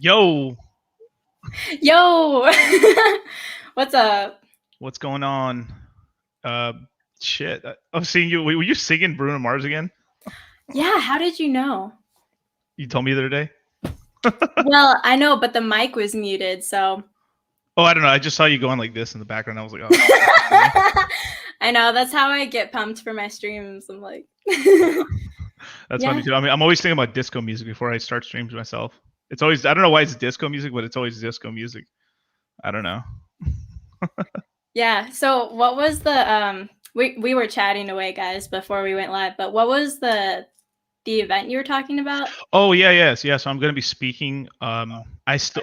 Yo, Yo, what's up? what's going on? Uh, shit. I was seeing you. Were you singing Bruno Mars again? Yeah, how did you know? You told me the other day. Well, I know, but the mic was muted, so. Oh, I don't know. I just saw you going like this in the background. I was like, oh. I know, that's how I get pumped for my streams. I'm like, That's yeah. funny too. I mean, I'm always thinking about disco music before I start streams myself. It's always, I don't know why it's disco music, but it's always disco music. I don't know. Yeah. So what was the we were chatting away, guys, before we went live, but what was the event you were talking about? Oh yeah, yes, yeah. So I'm going to be speaking.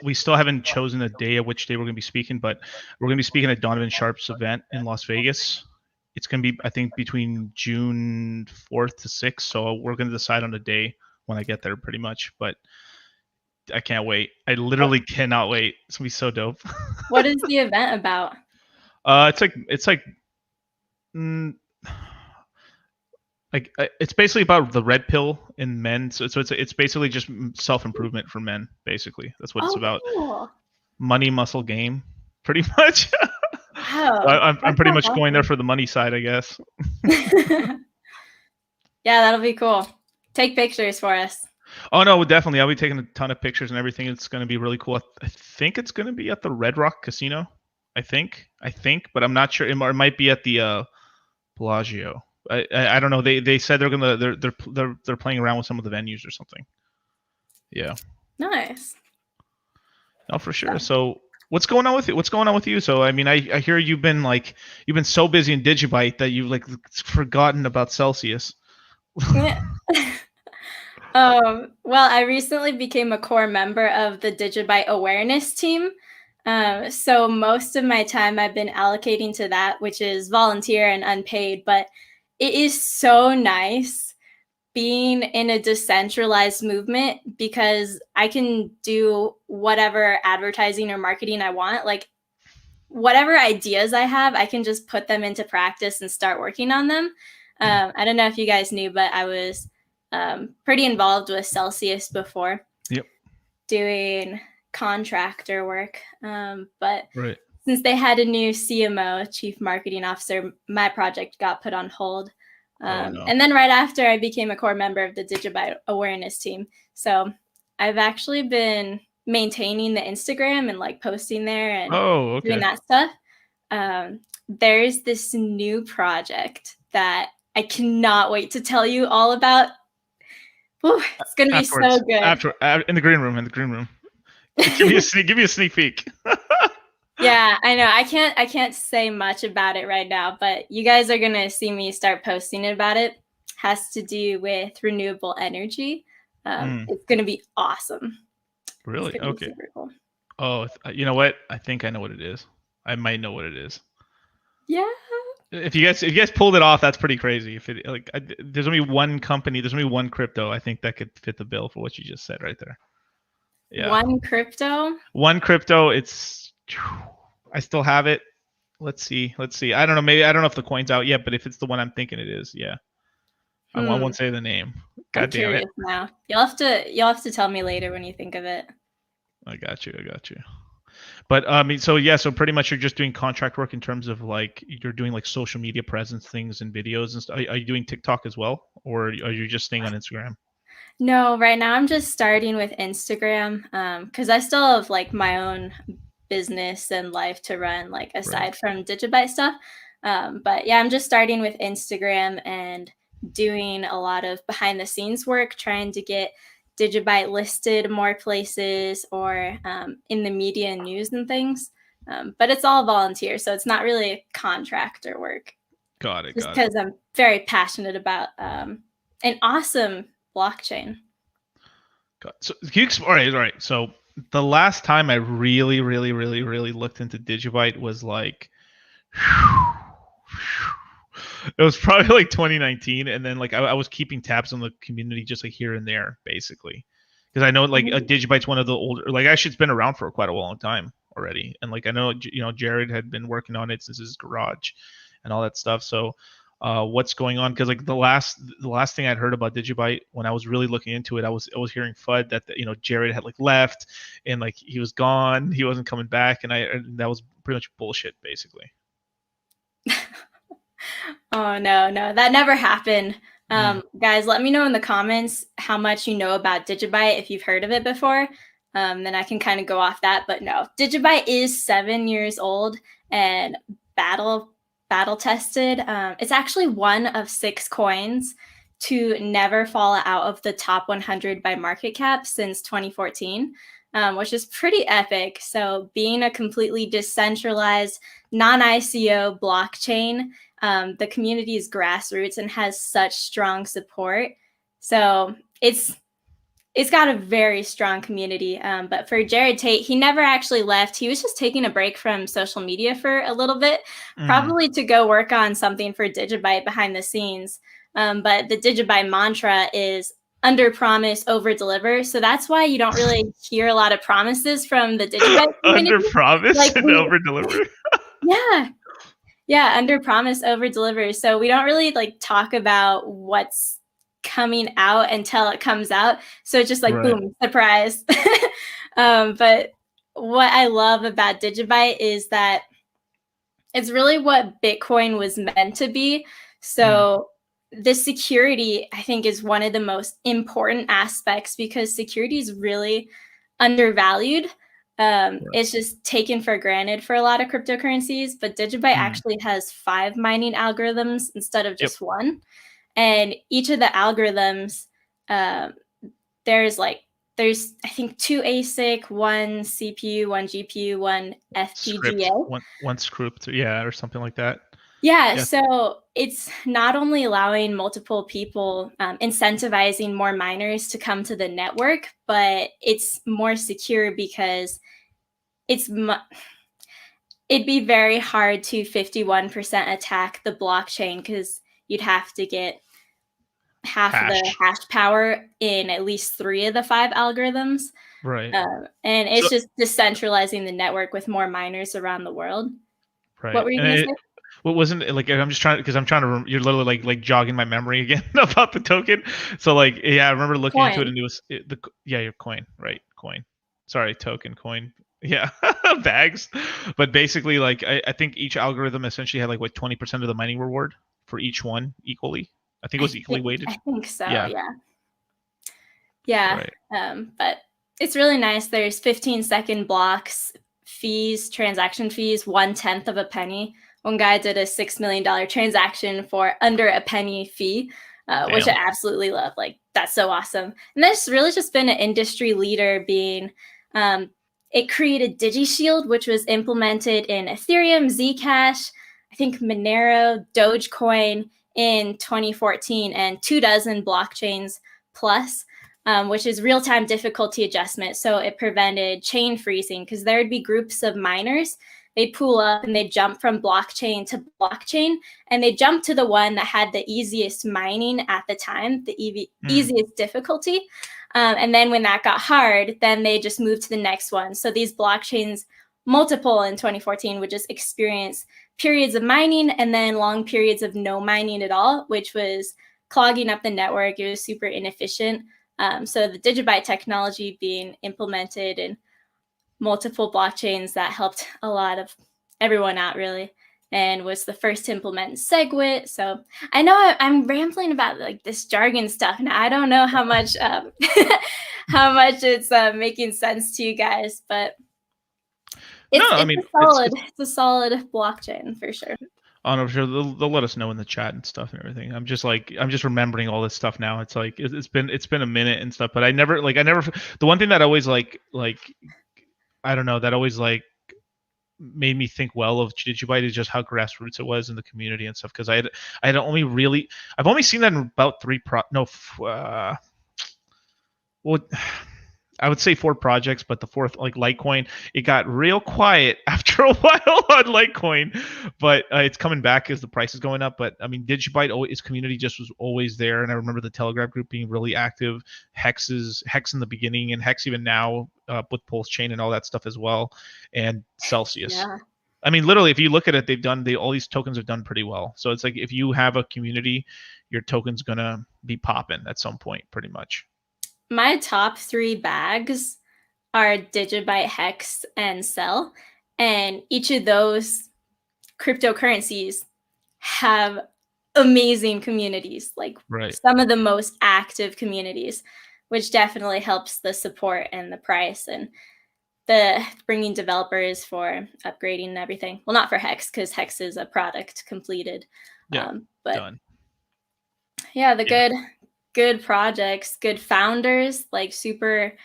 We still haven't chosen a day at which day we're going to be speaking, but we're going to be speaking at Donovan Sharpe's event in Las Vegas. It's going to be, I think, between June 4th to 6th. So we're going to decide on a day when I get there, pretty much. But I can't wait. I literally cannot wait. It's going to be so dope. What is the event about? It's it's basically about the red pill in men. So it's basically just self-improvement for men. Basically, that's what it's about. Cool. Money, muscle, game, pretty much. Wow. I'm pretty much going there for the money side, I guess. Yeah, that'll be cool. Take pictures for us. Oh no, definitely. I'll be taking a ton of pictures and everything. It's going to be really cool. I think it's going to be at the Red Rock Casino. I think, but I'm not sure. It might be at the Bellagio. I don't know. They said they're playing around with some of the venues or something. Yeah. Nice. No, for sure. So what's going on with you? What's going on with you? So I mean, I hear you've been so busy in Digibyte that you've like forgotten about Celsius. Yeah. Well, I recently became a core member of the Digibyte awareness team. So most of my time I've been allocating to that, which is volunteer and unpaid, but it is so nice being in a decentralized movement because I can do whatever advertising or marketing I want. Like whatever ideas I have, I can just put them into practice and start working on them. I don't know if you guys knew, but I was pretty involved with Celsius before. Yep. Doing contractor work. But right. Since they had a new CMO, Chief Marketing Officer, my project got put on hold. No. And then right after, I became a core member of the Digibyte awareness team. So I've actually been maintaining the Instagram and like posting there and doing that stuff. There's this new project that I cannot wait to tell you all about. Ooh, it's going to be so good. In the green room. Give me a sneak peek. Yeah, I know. I can't say much about it right now, but you guys are going to see me start posting about it. Has to do with renewable energy. It's going to be awesome. Really? Okay. Super cool. Oh, you know what? I think I know what it is. I might know what it is. Yeah. If you guys pulled it off, that's pretty crazy. If it there's only one company, there's only one crypto, I think that could fit the bill for what you just said right there. Yeah. One crypto. It's, I still have it. Let's see. I don't know. Maybe, I don't know if the coin's out yet, but if it's the one I'm thinking it is, yeah. I won't say the name. God damn it. Now. You'll have to tell me later when you think of it. I got you. But so pretty much you're just doing contract work in terms of like you're doing like social media presence things and videos and stuff. Are you doing TikTok as well, or are you just staying on Instagram? No, right now I'm just starting with Instagram because I still have like my own business and life to run, like aside from Digibyte stuff. But yeah, I'm just starting with Instagram and doing a lot of behind the scenes work, trying to get Digibyte listed more places or in the media and news and things. But it's all volunteer, so it's not really contractor work. Got it. Just because I'm very passionate about an awesome blockchain. So all right. So the last time I really looked into Digibyte was like, it was probably like 2019, and then like I was keeping tabs on the community just like here and there, basically, because I know like Digibyte's one of the older, like actually it's been around for quite a long time already, and like I know Jared had been working on it since his garage and all that stuff. So what's going on, because like the last thing I'd heard about Digibyte when I was really looking into it, I was hearing FUD that Jared had like left and like he was gone, he wasn't coming back, and that was pretty much bullshit basically. Oh no, that never happened. Guys, let me know in the comments how much you know about Digibyte, if you've heard of it before. Then I can kind of go off that. But no, Digibyte is 7 years old and battle tested. It's actually one of 6 coins to never fall out of the top 100 by market cap since 2014, which is pretty epic. So being a completely decentralized, non-ICO blockchain, the community is grassroots and has such strong support. So it's got a very strong community. But for Jared Tate, he never actually left. He was just taking a break from social media for a little bit, probably to go work on something for Digibyte behind the scenes. But the Digibyte mantra is under promise, over deliver. So that's why you don't really hear a lot of promises from the Digibyte community. Under promise and over deliver. Yeah, under promise, over deliver. So we don't really like talk about what's coming out until it comes out. So it's just like, boom, surprise. But what I love about Digibyte is that it's really what Bitcoin was meant to be. So the security, I think, is one of the most important aspects, because security is really undervalued. It's just taken for granted for a lot of cryptocurrencies, but Digibyte actually has 5 mining algorithms instead of just one. And each of the algorithms, there's I think 2 ASIC, 1 CPU, 1 GPU, 1 FPGA. One script, or something like that. Yeah, so it's not only allowing multiple people, incentivizing more miners to come to the network, but it's more secure because it'd be very hard to 51% attack the blockchain, because you'd have to get half of the hash power in at least 3 of the 5 algorithms. Right. And it's just decentralizing the network with more miners around the world. Right. What were you going to say? What wasn't it like? I'm just trying, because I'm trying to remember, you're literally like jogging my memory again about the token. So like, I remember looking into it, and it was your coin, right? Coin. Sorry, token, coin. Yeah, bags. But basically, like, I think each algorithm essentially had like 20% of the mining reward for each one equally. I think it was equally weighted. I think so. Yeah. Right. But it's really nice. There's 15-second blocks, fees, transaction fees, 1/10 of a penny. One guy did a $6 million transaction for under a penny fee, which I absolutely love. Like, that's so awesome. And that's really just been an industry leader being, it created DigiShield, which was implemented in Ethereum, Zcash, I think Monero, Dogecoin in 2014, and 24 blockchains plus, which is real-time difficulty adjustment. So it prevented chain freezing, because there would be groups of miners. They pool up and they jump from blockchain to blockchain, and they jump to the one that had the easiest mining at the time, the easiest difficulty. And then when that got hard, then they just moved to the next one. So these blockchains, multiple in 2014, would just experience periods of mining and then long periods of no mining at all, which was clogging up the network. It was super inefficient. So the Digibyte technology being implemented in multiple blockchains, that helped a lot of everyone out, really, and was the first to implement SegWit. So I know I'm rambling about like this jargon stuff, and I don't know how much how much it's making sense to you guys, but it's a solid blockchain for sure. Oh no, sure. They'll let us know in the chat and stuff and everything. I'm just remembering all this stuff now. It's like it's been a minute and stuff, but I never the one thing that always I don't know, that always made me think well of Digibyte is just how grassroots it was in the community and stuff. Because I've only seen that in about 3 I would say 4 projects, but the 4th, like Litecoin, it got real quiet after a while on Litecoin, but it's coming back as the price is going up. But I mean, Digibyte, its community just was always there, and I remember the Telegram group being really active. Hex in the beginning, and Hex even now with Pulse Chain and all that stuff as well, and Celsius. Yeah. I mean, literally, if you look at it, all these tokens have done pretty well. So it's like if you have a community, your token's gonna be popping at some point, pretty much. My top 3 bags are Digibyte, Hex, and Cell, and each of those cryptocurrencies have amazing communities, like some of the most active communities, which definitely helps the support and the price and the bringing developers for upgrading and everything. Well, not for Hex, because Hex is a product completed. Yeah, but done. Yeah, good projects, good founders, like super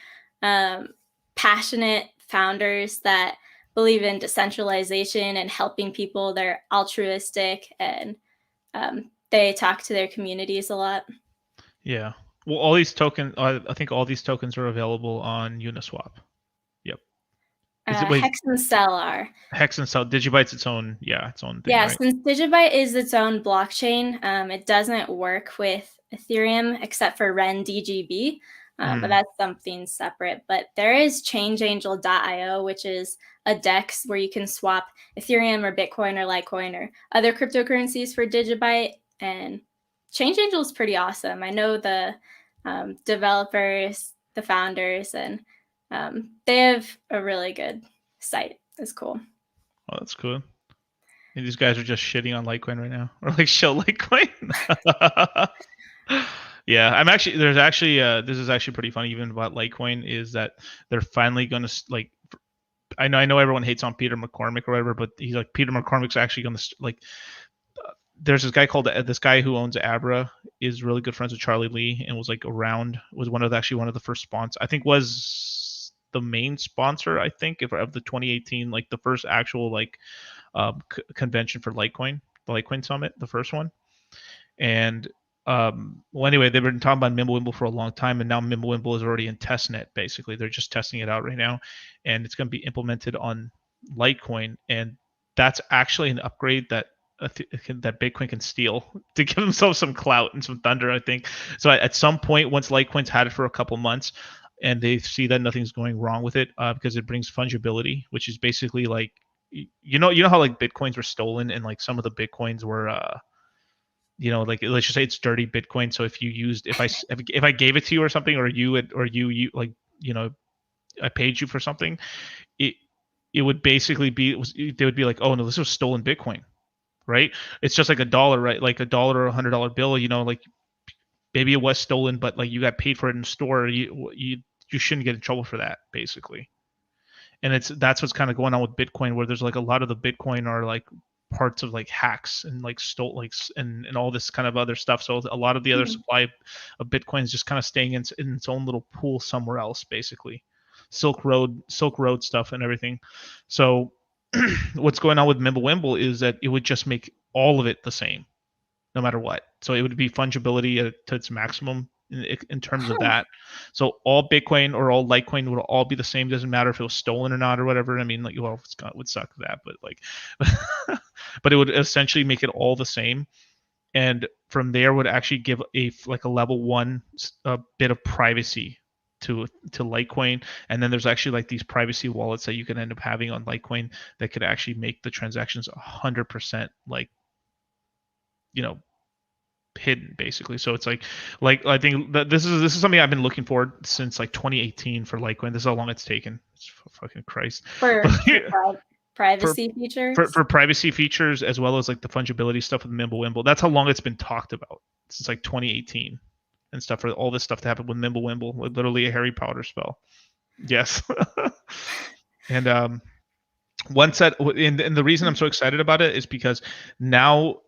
passionate founders that believe in decentralization and helping people. They're altruistic, and they talk to their communities a lot. Yeah. Well, all these tokens, I think all these tokens are available on Uniswap. Yep. Hex and Cell are. Hex and Cell. Digibyte's its own thing. Yeah, right? Since Digibyte is its own blockchain, it doesn't work with Ethereum except for Ren DGB. But that's something separate. But there is ChangeAngel.io, which is a DEX where you can swap Ethereum or Bitcoin or Litecoin or other cryptocurrencies for Digibyte. And ChangeAngel is pretty awesome. I know the developers, the founders, and they have a really good site. It's cool. Oh, that's cool. And these guys are just shitting on Litecoin right now, or like show Litecoin. Yeah, this is actually pretty funny even about Litecoin, is that they're finally going to like, I know everyone hates on Peter McCormick or whatever, but he's like, Peter McCormick's actually going to like, there's this guy who owns Abra, is really good friends with Charlie Lee, and was one of the first sponsors. I think was the main sponsor, I think, of the 2018, like the first actual like convention for Litecoin, the Litecoin Summit, the first one. And well, anyway, they've been talking about MimbleWimble for a long time, and now MimbleWimble is already in testnet. Basically, they're just testing it out right now, and it's going to be implemented on Litecoin, and that's actually an upgrade that Bitcoin can steal to give themselves some clout and some thunder, I think. So at some point, once Litecoin's had it for a couple months, and they see that nothing's going wrong with it, because it brings fungibility, which is basically like, you know how like Bitcoins were stolen, and like some of the Bitcoins were like, let's just say it's dirty Bitcoin. So if you used, if I gave it to you or something, or you like, I paid you for something, it would basically be, they would be like, oh no, this was stolen Bitcoin, right? It's just like $1, right? Like $1 or $100 bill, like maybe it was stolen, but like you got paid for it in the store. You shouldn't get in trouble for that, basically. And that's what's kind of going on with Bitcoin, where there's like a lot of the Bitcoin are like parts of like hacks and like and all this kind of other stuff. So a lot of the other supply of Bitcoin is just kind of staying in its own little pool somewhere else, basically. Silk Road stuff and everything. So what's going on with MimbleWimble is that it would just make all of it the same, no matter what. So it would be fungibility to its maximum in terms of that. So all Bitcoin or all Litecoin would all be the same. Doesn't matter if it was stolen or not or whatever. I mean, like, well, it would suck that, but like, but it would essentially make it all the same. And from there would actually give a level 1 bit of privacy to Litecoin. And then there's actually like these privacy wallets that you can end up having on Litecoin that could actually make the transactions 100% like, hidden, basically. So it's like I think that this is something I've been looking for since like 2018 for Litecoin. This is how long it's taken. It's fucking Christ. For privacy features? For privacy features, as well as like the fungibility stuff with MimbleWimble. That's how long it's been talked about, since like 2018 and stuff, for all this stuff to happen with MimbleWimble, like literally a Harry Potter spell. Yes. And once that, and the reason I'm so excited about it is because now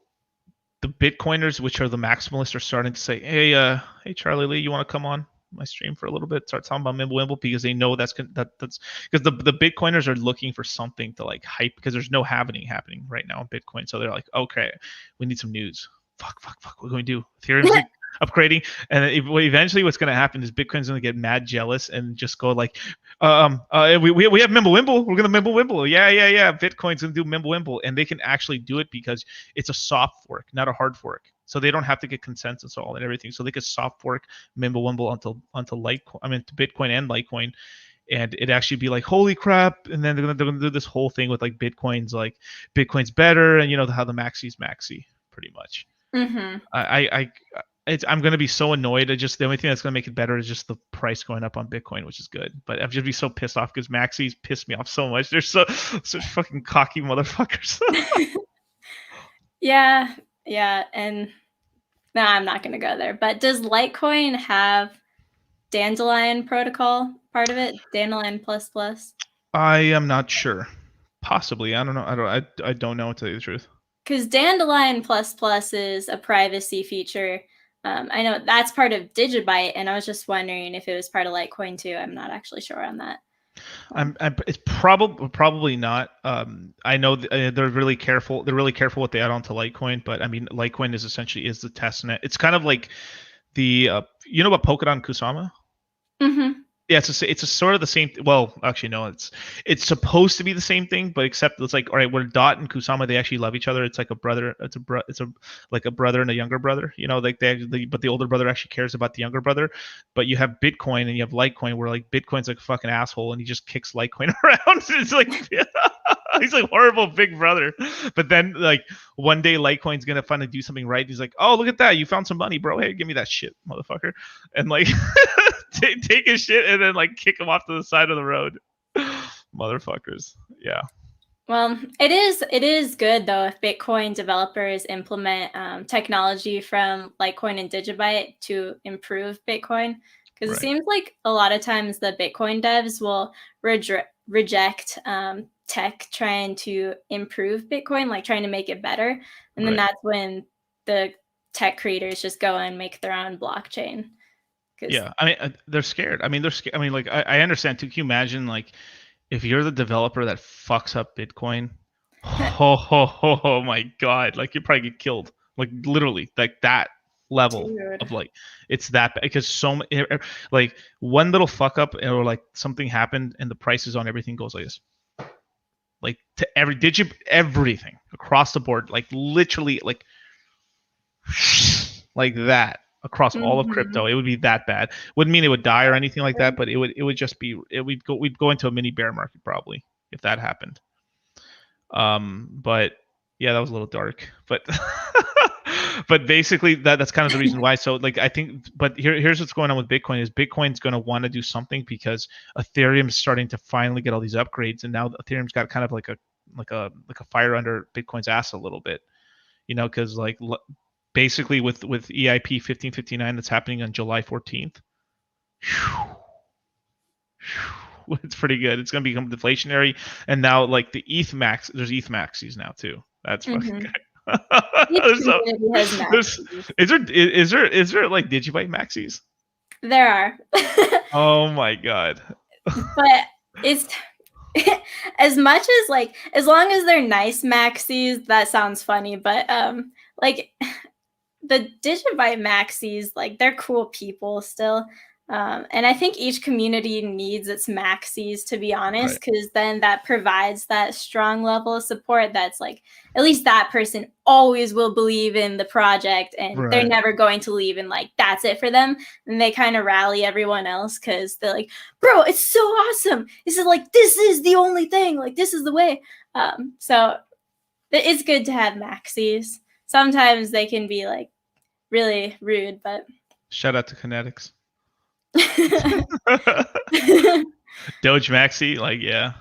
the Bitcoiners, which are the maximalists, are starting to say, hey Charlie Lee, you want to come on my stream for a little bit, start talking about MimbleWimble, because they know that's because the Bitcoiners are looking for something to like hype, because there's no happening right now in Bitcoin. So they're like, okay, we need some news. Fuck, what are we going to do? Ethereum's like upgrading, and eventually what's going to happen is Bitcoin's going to get mad jealous and just go like, we have MimbleWimble, we're going to MimbleWimble, yeah, Bitcoin's going to do MimbleWimble, and they can actually do it because it's a soft fork, not a hard fork. So they don't have to get consensus and everything. So they could soft fork MimbleWimble onto Litecoin, to Bitcoin and Litecoin, and it actually be like, holy crap, and then they're gonna do this whole thing with like Bitcoin's better, and how the maxi's maxi pretty much. Mm-hmm. I'm gonna be so annoyed. The only thing that's gonna make it better is just the price going up on Bitcoin, which is good. But I'm just be so pissed off because maxis piss me off so much. They're such fucking cocky motherfuckers. Yeah, and no, I'm not gonna go there. But does Litecoin have Dandelion protocol part of it? Dandelion plus? I am not sure. Possibly. I don't know. I don't know, to tell you the truth. Because Dandelion plus is a privacy feature. I know that's part of Digibyte, and I was just wondering if it was part of Litecoin too. I'm not actually sure on that. It's probably not. I know they're really careful. They're really careful what they add on to Litecoin, but I mean, Litecoin is essentially the testnet. It's kind of like the about Polkadot and Kusama. Mm-hmm. Yeah, it's a sort of the same. Well, actually, no, it's supposed to be the same thing, but except it's like, all right, where Dot and Kusama, they actually love each other. It's like a brother. It's like a brother and a younger brother. Like but the older brother actually cares about the younger brother. But you have Bitcoin and you have Litecoin, where like Bitcoin's like a fucking asshole and he just kicks Litecoin around. It's like he's like horrible big brother. But then like one day Litecoin's gonna finally do something right. He's like, oh, look at that, you found some money, bro. Hey, give me that shit, motherfucker. And like take his shit and then like kick him off to the side of the road. Motherfuckers. Yeah. Well, it is good though if Bitcoin developers implement technology from Litecoin and Digibyte to improve Bitcoin, because it seems like a lot of times the Bitcoin devs will reject tech trying to improve Bitcoin, like trying to make it better, and then that's when the tech creators just go and make their own blockchain. Yeah, I mean, they're scared. I mean, like, I understand too. Can you imagine, like, if you're the developer that fucks up Bitcoin? Oh my god! Like, you probably get killed. Like, literally, like that level of like, it's that bad, because like one little fuck up or like something happened and the prices on everything goes like this. Like to everything across the board, like literally, like that. Across all of crypto, it would be that bad. Wouldn't mean it would die or anything like that, but it would just be, we'd go into a mini bear market probably if that happened. But yeah, that was a little dark, but but basically that's kind of the reason why. So like, I think, but here's what's going on with Bitcoin is Bitcoin's going to want to do something because Ethereum's starting to finally get all these upgrades, and now Ethereum's got kind of like a fire under Bitcoin's ass a little bit, because like basically with EIP 1559 that's happening on July 14th. It's pretty good. It's going to become deflationary, and now like the ETH max, there's ETH maxis now too. That's fucking good. Is there like Digibyte maxis? There are. Oh my god. But it's as much as like, as long as they're nice maxis, that sounds funny, but like the Digibyte maxis, like they're cool people still. And I think each community needs its maxis, to be honest, because then that provides that strong level of support that's like, at least that person always will believe in the project and they're never going to leave, and like that's it for them. And they kind of rally everyone else because they're like, bro, it's so awesome. This is the only thing. Like, this is the way. So it's good to have maxis. Sometimes they can be like really rude, but shout out to Kinetics. Doge Maxi, like, yeah.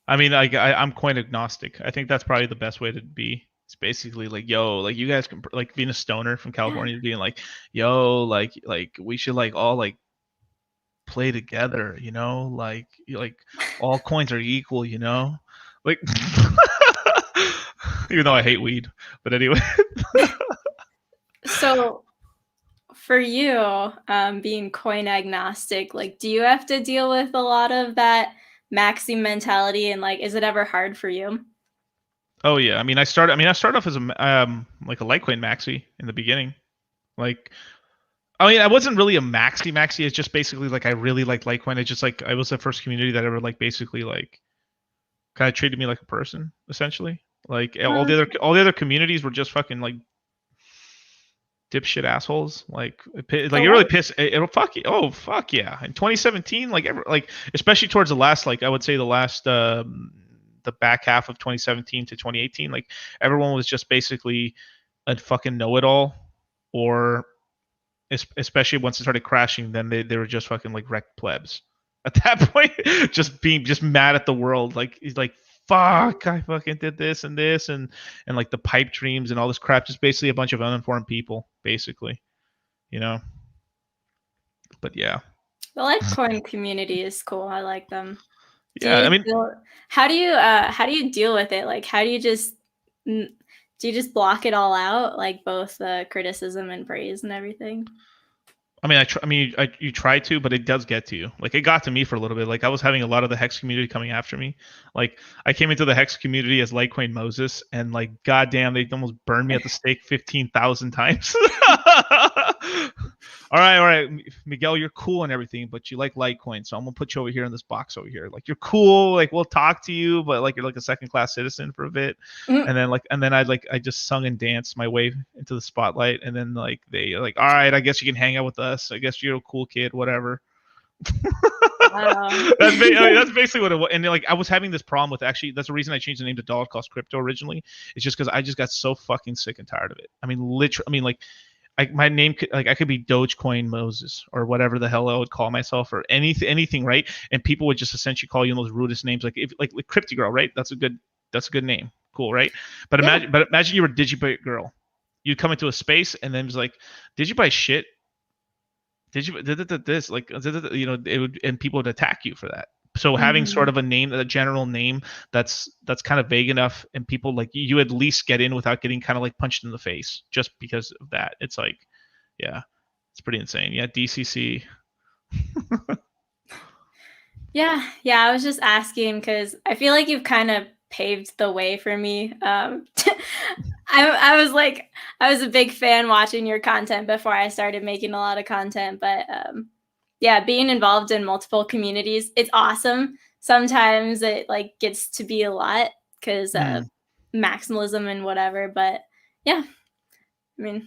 I mean, like, I'm coin agnostic. I think that's probably the best way to be. It's basically like, yo, like you guys can, like, being a stoner from California, being like, yo, like we should like all like play together, like all coins are equal, like even though I hate weed, but anyway. So for you, being coin agnostic, like, do you have to deal with a lot of that maxi mentality, and like, is it ever hard for you? Oh yeah, I mean, I started off as a like a Litecoin maxi in the beginning. Like, I mean, I wasn't really a maxi. It's just basically like I really liked Litecoin. It's just like I was the first community that ever like basically like kind of treated me like a person, essentially. Like all the other communities were just fucking like dipshit assholes. Like it really pissed. It'll fuck you. Oh fuck yeah! In 2017, like especially towards the last, like I would say the last the back half of 2017 to 2018, like everyone was just basically a fucking know-it-all, or especially once it started crashing, then they were just fucking like wrecked plebs. At that point, just mad at the world. Like he's like, fuck, I fucking did this and like the pipe dreams and all this crap. Just basically a bunch of uninformed people, basically, you know. But yeah, the Litecoin community is cool. I like them. Yeah, I mean, how do you deal with it? Like, how do you just block it all out, like both the criticism and praise and everything? I mean, you try to, but it does get to you. Like, it got to me for a little bit. Like, I was having a lot of the Hex community coming after me. Like, I came into the Hex community as Litecoin Moses, and like, goddamn, they almost burned me at the stake 15,000 times. All right, Miguel, you're cool and everything, but you like Litecoin, so I'm gonna put you over here in this box over here. Like, you're cool, like we'll talk to you, but like you're like a second-class citizen for a bit. And then I just sung and danced my way into the spotlight, and then like they like, all right, I guess you can hang out with us. I guess you're a cool kid, whatever. Wow. That's basically what it was. And like I was having this problem with, actually, that's the reason I changed the name to Dollar Cost Crypto originally. It's just because I just got so fucking sick and tired of it. I mean, literally, I mean, like, my name could, like, I could be Dogecoin Moses or whatever the hell I would call myself, or anything, right? And people would just essentially call you those rudest names, like Cryptygirl, right? That's a good name, cool, right? But imagine you were Digibyte girl. You'd come into a space and then it was like, did you buy shit? Did you this, like, you know, it would, and people would attack you for that. So having sort of a name, a general name that's kind of vague enough, and people like you at least get in without getting kind of like punched in the face just because of that. It's like, yeah, it's pretty insane. Yeah, DCC. Yeah, I was just asking because I feel like you've kind of paved the way for me. I was a big fan watching your content before I started making a lot of content, but yeah, being involved in multiple communities, it's awesome. Sometimes it like gets to be a lot because of maximalism and whatever, but yeah, I mean,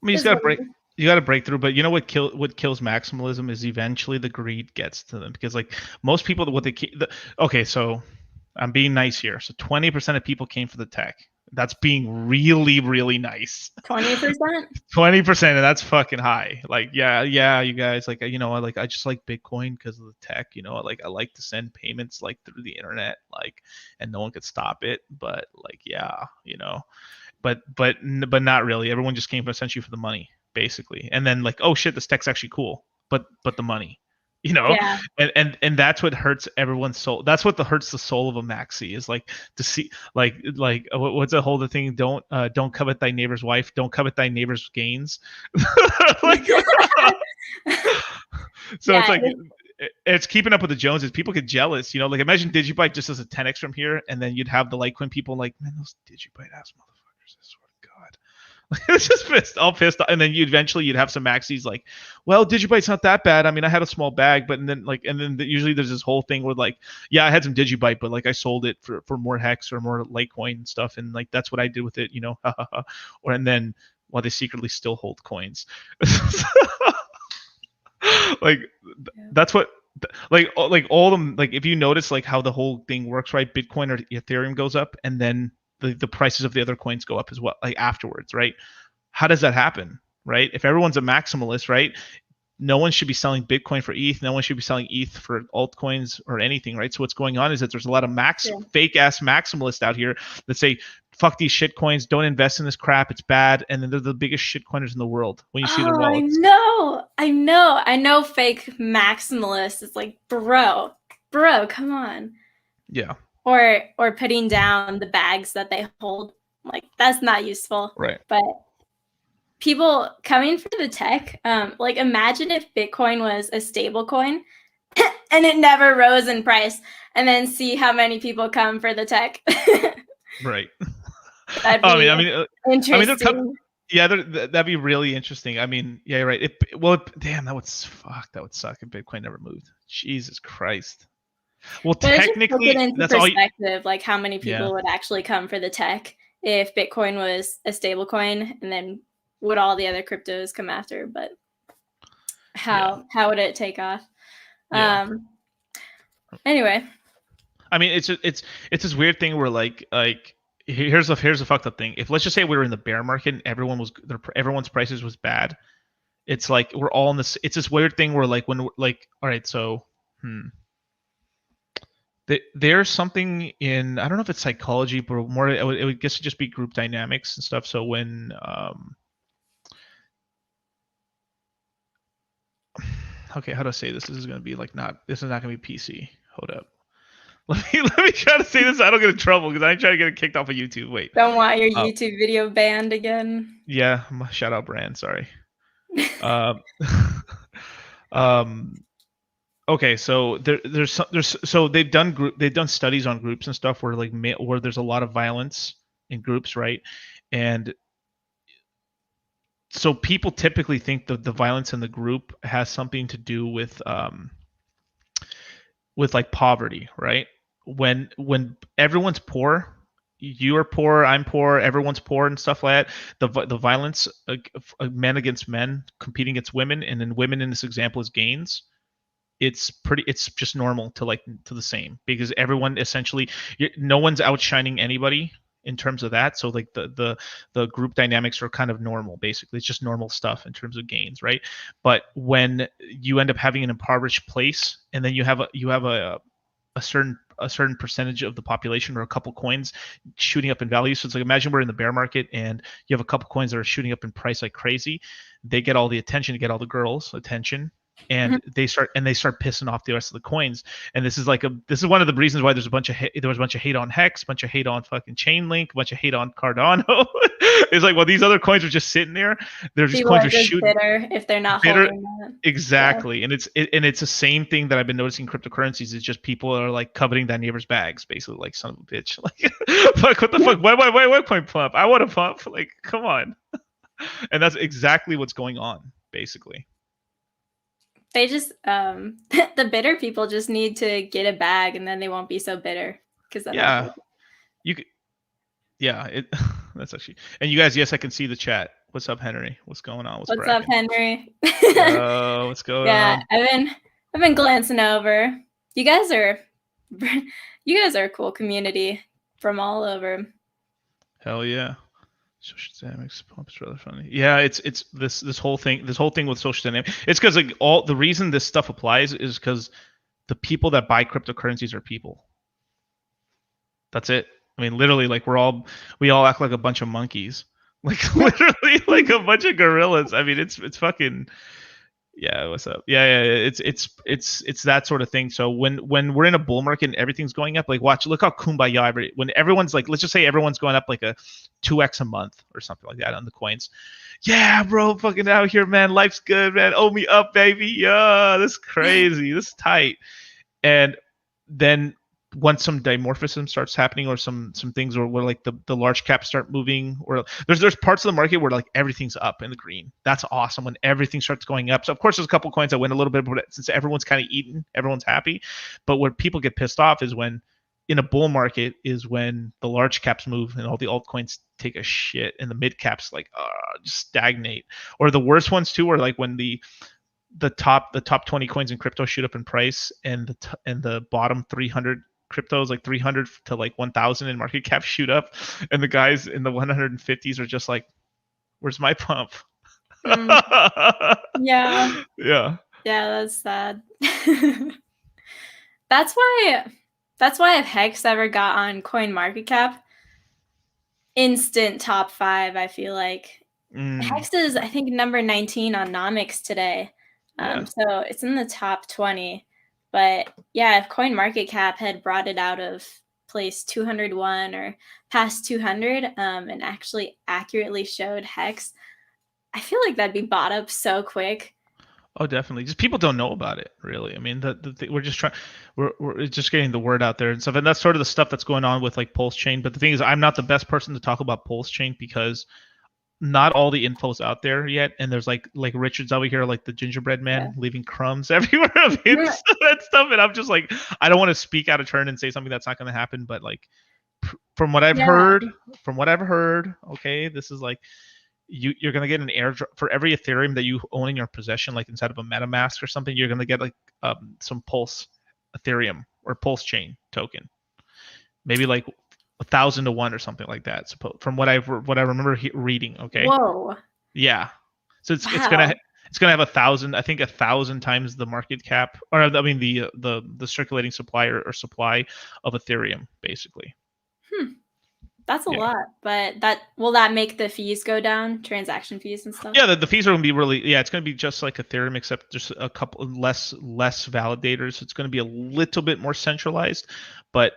you just gotta break through. But you know what kills maximalism is eventually the greed gets to them, because like most people, okay, so I'm being nice here. So 20% of people came for the tech. That's being really, really nice. 20%? 20%, and that's fucking high. Like, yeah, you guys, like, you know, I just like Bitcoin because of the tech, you know, like I like to send payments like through the internet, like, and no one could stop it. But like, yeah, you know, but not really. Everyone just came essentially for the money, basically. And then like, oh shit, this tech's actually cool, but the money. You know, yeah. and that's what hurts everyone's soul. That's what hurts the soul of a maxi, is like to see like what's the whole thing? Don't covet thy neighbor's wife. Don't covet thy neighbor's gains. Like, so yeah, it's like it's keeping up with the Joneses. People get jealous, you know. Like, imagine Digibyte just as a 10x from here, and then you'd have the Litecoin people like, man, those Digibyte ass motherfuckers. I swear to God. It's just all pissed off. And then you'd have some maxis like, well, Digibyte's not that bad. I mean, I had a small bag, but and then usually there's this whole thing where like, yeah, I had some Digibyte, but like I sold it for more Hex or more Litecoin and stuff, and like that's what I did with it, you know. Or and then while they secretly still hold coins. Like, that's what, like all of them, like if you notice like how the whole thing works, right? Bitcoin or Ethereum goes up, and then the prices of the other coins go up as well, like afterwards, right? How does that happen, right? If everyone's a maximalist, right, no one should be selling Bitcoin for ETH. No one should be selling ETH for altcoins or anything, right? So what's going on is that there's a lot of fake ass maximalists out here that say, fuck these shit coins, don't invest in this crap, it's bad. And then they're the biggest shit coiners in the world when you see their wallets. I know fake maximalists. It's like, bro, come on. Yeah. Or putting down the bags that they hold. Like, that's not useful. Right. But people coming for the tech, like, imagine if Bitcoin was a stable coin and it never rose in price, and then see how many people come for the tech. Right. That'd be interesting. That'd be really interesting. I mean, yeah, right. Damn, that would suck if Bitcoin never moved. Jesus Christ. Well, but technically, that's perspective, like how many people would actually come for the tech if Bitcoin was a stable coin, and then would all the other cryptos come after, but Yeah. how would it take off? Yeah. Anyway, I mean, it's this weird thing where like here's a fucked up thing. If let's just say we were in the bear market and everyone's prices was bad, it's like we're all in this. It's this weird thing where like when like all right, so there's something in, I don't know if it's psychology, but more it would guess to just be group dynamics and stuff. So when okay, how do I say this? This is gonna be like this is not gonna be PC. Hold up. Let me try to say this. I don't get in trouble because I'm trying to get it kicked off of YouTube. Wait. Don't want your YouTube video banned again. Yeah, shout out brand. Sorry. Okay, so so they've done studies on groups and stuff where like where there's a lot of violence in groups, right? And so people typically think that the violence in the group has something to do with like poverty, right? When everyone's poor, you are poor, I'm poor, everyone's poor and stuff like that. The violence, men against men competing against women, and then women in this example is gains. It's just normal to the same, because everyone essentially, no one's outshining anybody in terms of that. So like the group dynamics are kind of normal. Basically, it's just normal stuff in terms of gains, right? But when you end up having an impoverished place, and then you have a certain percentage of the population or a couple coins shooting up in value. So it's like, imagine we're in the bear market and you have a couple coins that are shooting up in price like crazy. They get all the attention, to get all the girls' attention, and they start pissing off the rest of the coins. And this is one of the reasons why there was a bunch of hate on Hex, a bunch of hate on fucking Chainlink, a bunch of hate on Cardano. It's like, well, these other coins are just sitting there. They're just coins are shooting bitter if they're not holding that. Exactly. Yeah. And it's the same thing that I've been noticing in cryptocurrencies. It's just people are like coveting that neighbor's bags, basically, like, son of a bitch. Like, fuck, what the fuck? Why coin pump? I want to pump. Like, come on. And that's exactly what's going on, basically. They just the bitter people just need to get a bag, and then they won't be so bitter. Because you could, yeah, that's actually. And you guys, yes, I can see the chat. What's up, Henry? What's going on? What's up, Henry? What's going on? Yeah, I've been glancing over. You guys are a cool community from all over. Hell yeah. Social dynamics pumps rather funny. Yeah, it's this whole thing with social dynamics. It's because like the reason this stuff applies is because the people that buy cryptocurrencies are people. That's it. I mean, literally, like we all act like a bunch of monkeys, like literally like a bunch of gorillas. I mean, it's fucking. Yeah, what's up? Yeah, it's that sort of thing. So when we're in a bull market and everything's going up, like look how kumbaya when everyone's like, let's just say everyone's going up like a 2x a month or something like that on the coins. Yeah, bro, fucking out here, man. Life's good, man. Owe me up, baby. Yeah, this is crazy. This is tight. And then once some dimorphism starts happening, or some things where like the large caps start moving, or there's parts of the market where like everything's up in the green. That's awesome when everything starts going up. So of course there's a couple coins that win a little bit, but since everyone's kind of eaten, everyone's happy. But where people get pissed off is when in a bull market is when the large caps move and all the altcoins take a shit, and the mid caps like just stagnate. Or the worst ones too are like when the top 20 coins in crypto shoot up in price, and the bottom 300 cryptos, like 300 to like 1,000 in market cap, shoot up, and the guys in the 150s are just like, where's my pump? Yeah, that's sad. That's why if Hex ever got on coin market cap, instant top 5. I feel like Hex is, I think, number 19 on Nomics today. So it's in the top 20. But yeah, if CoinMarketCap had brought it out of place 201 or past 200 and actually accurately showed Hex, I feel like that'd be bought up so quick. Oh, definitely. Just people don't know about it, really. I mean, we're just we're just getting the word out there and stuff, and that's sort of the stuff that's going on with like Pulse Chain. But the thing is, I'm not the best person to talk about Pulse Chain because not all the info's out there yet, and there's like Richard's over here, like the gingerbread man, leaving crumbs everywhere of that stuff, and I'm just like, I don't want to speak out of turn and say something that's not going to happen, but like from what I've heard, okay, this is like you're gonna get an airdrop for every Ethereum that you own in your possession, like inside of a MetaMask or something. You're gonna get like some Pulse Ethereum or Pulse Chain token, maybe like 1,000 to 1 or something like that. From what I remember reading. Okay. Whoa. Yeah. So it's Wow. gonna have 1,000, I think 1,000 times the market cap, or I mean the circulating supply or supply of Ethereum, basically. That's a lot, but will that make the fees go down, transaction fees and stuff? Yeah, the fees are going to be it's going to be just like Ethereum, except just a couple less validators. It's going to be a little bit more centralized, but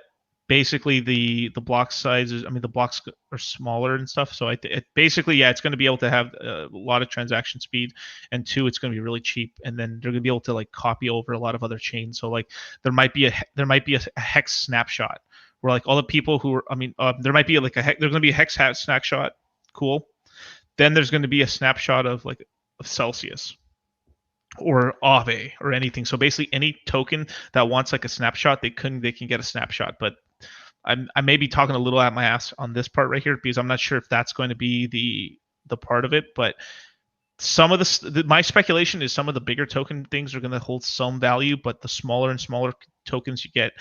basically the block sizes, I mean the blocks are smaller and stuff. So basically, it's going to be able to have a lot of transaction speed, and 2, it's going to be really cheap, and then they're going to be able to like copy over a lot of other chains. So like there might be a hex snapshot where like all the people who are, there might be like there's going to be a hex snapshot. Cool. Then there's going to be a snapshot of Celsius or AAVE or anything. So basically any token that wants like a snapshot, they can get a snapshot. But I may be talking a little out my ass on this part right here, because I'm not sure if that's going to be the part of it. But some of my speculation is some of the bigger token things are going to hold some value, but the smaller and smaller tokens you get,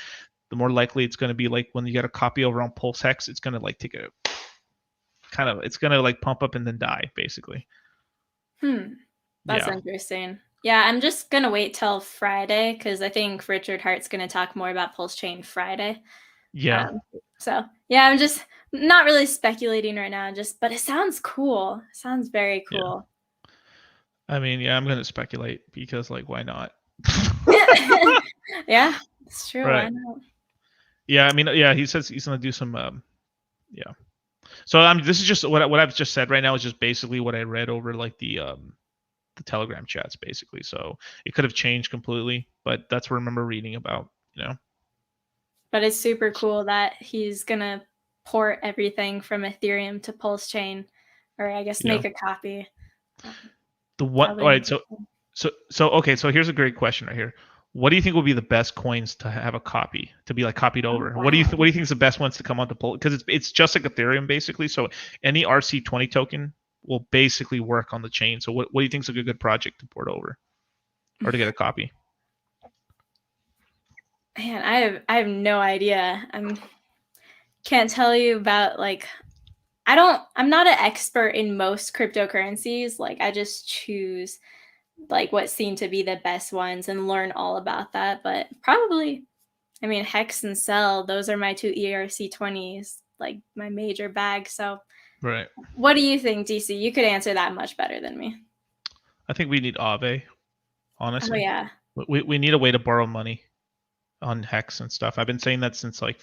the more likely it's going to be like when you get a copy over on Pulse Hex, it's going to like take it's going to like pump up and then die, basically. That's interesting. Yeah, I'm just going to wait till Friday, because I think Richard Hart's going to talk more about Pulse Chain Friday. Yeah. So yeah, I'm just not really speculating right now, but it sounds cool. It sounds very cool. Yeah. I mean, I'm going to speculate because like, why not? Yeah, it's true. Right. Why not? Yeah, I mean, he says he's going to do some, yeah. So this is just what I've just said right now is just basically what I read over like the Telegram chats, basically. So it could have changed completely, but that's what I remember reading about, But it's super cool that he's going to port everything from Ethereum to Pulse Chain, or I guess make a copy. All right, so okay, so here's a great question right here. What do you think will be the best coins to have a copy, to be like copied over? Wow. What do you think is the best ones to come onto Pulse? Because it's just like Ethereum basically. So any RC20 token will basically work on the chain. So what do you think is a good project to port over or to get a copy? Man, I have no idea. Can't tell you about like I'm not an expert in most cryptocurrencies. Like I just choose like what seem to be the best ones and learn all about that. But probably, I mean, Hex and Cell, those are my 2 ERC20s, like my major bag. So right. What do you think, DC? You could answer that much better than me. I think we need AAVE, honestly. Oh, yeah. We need a way to borrow money on Hex and stuff. I've been saying that since like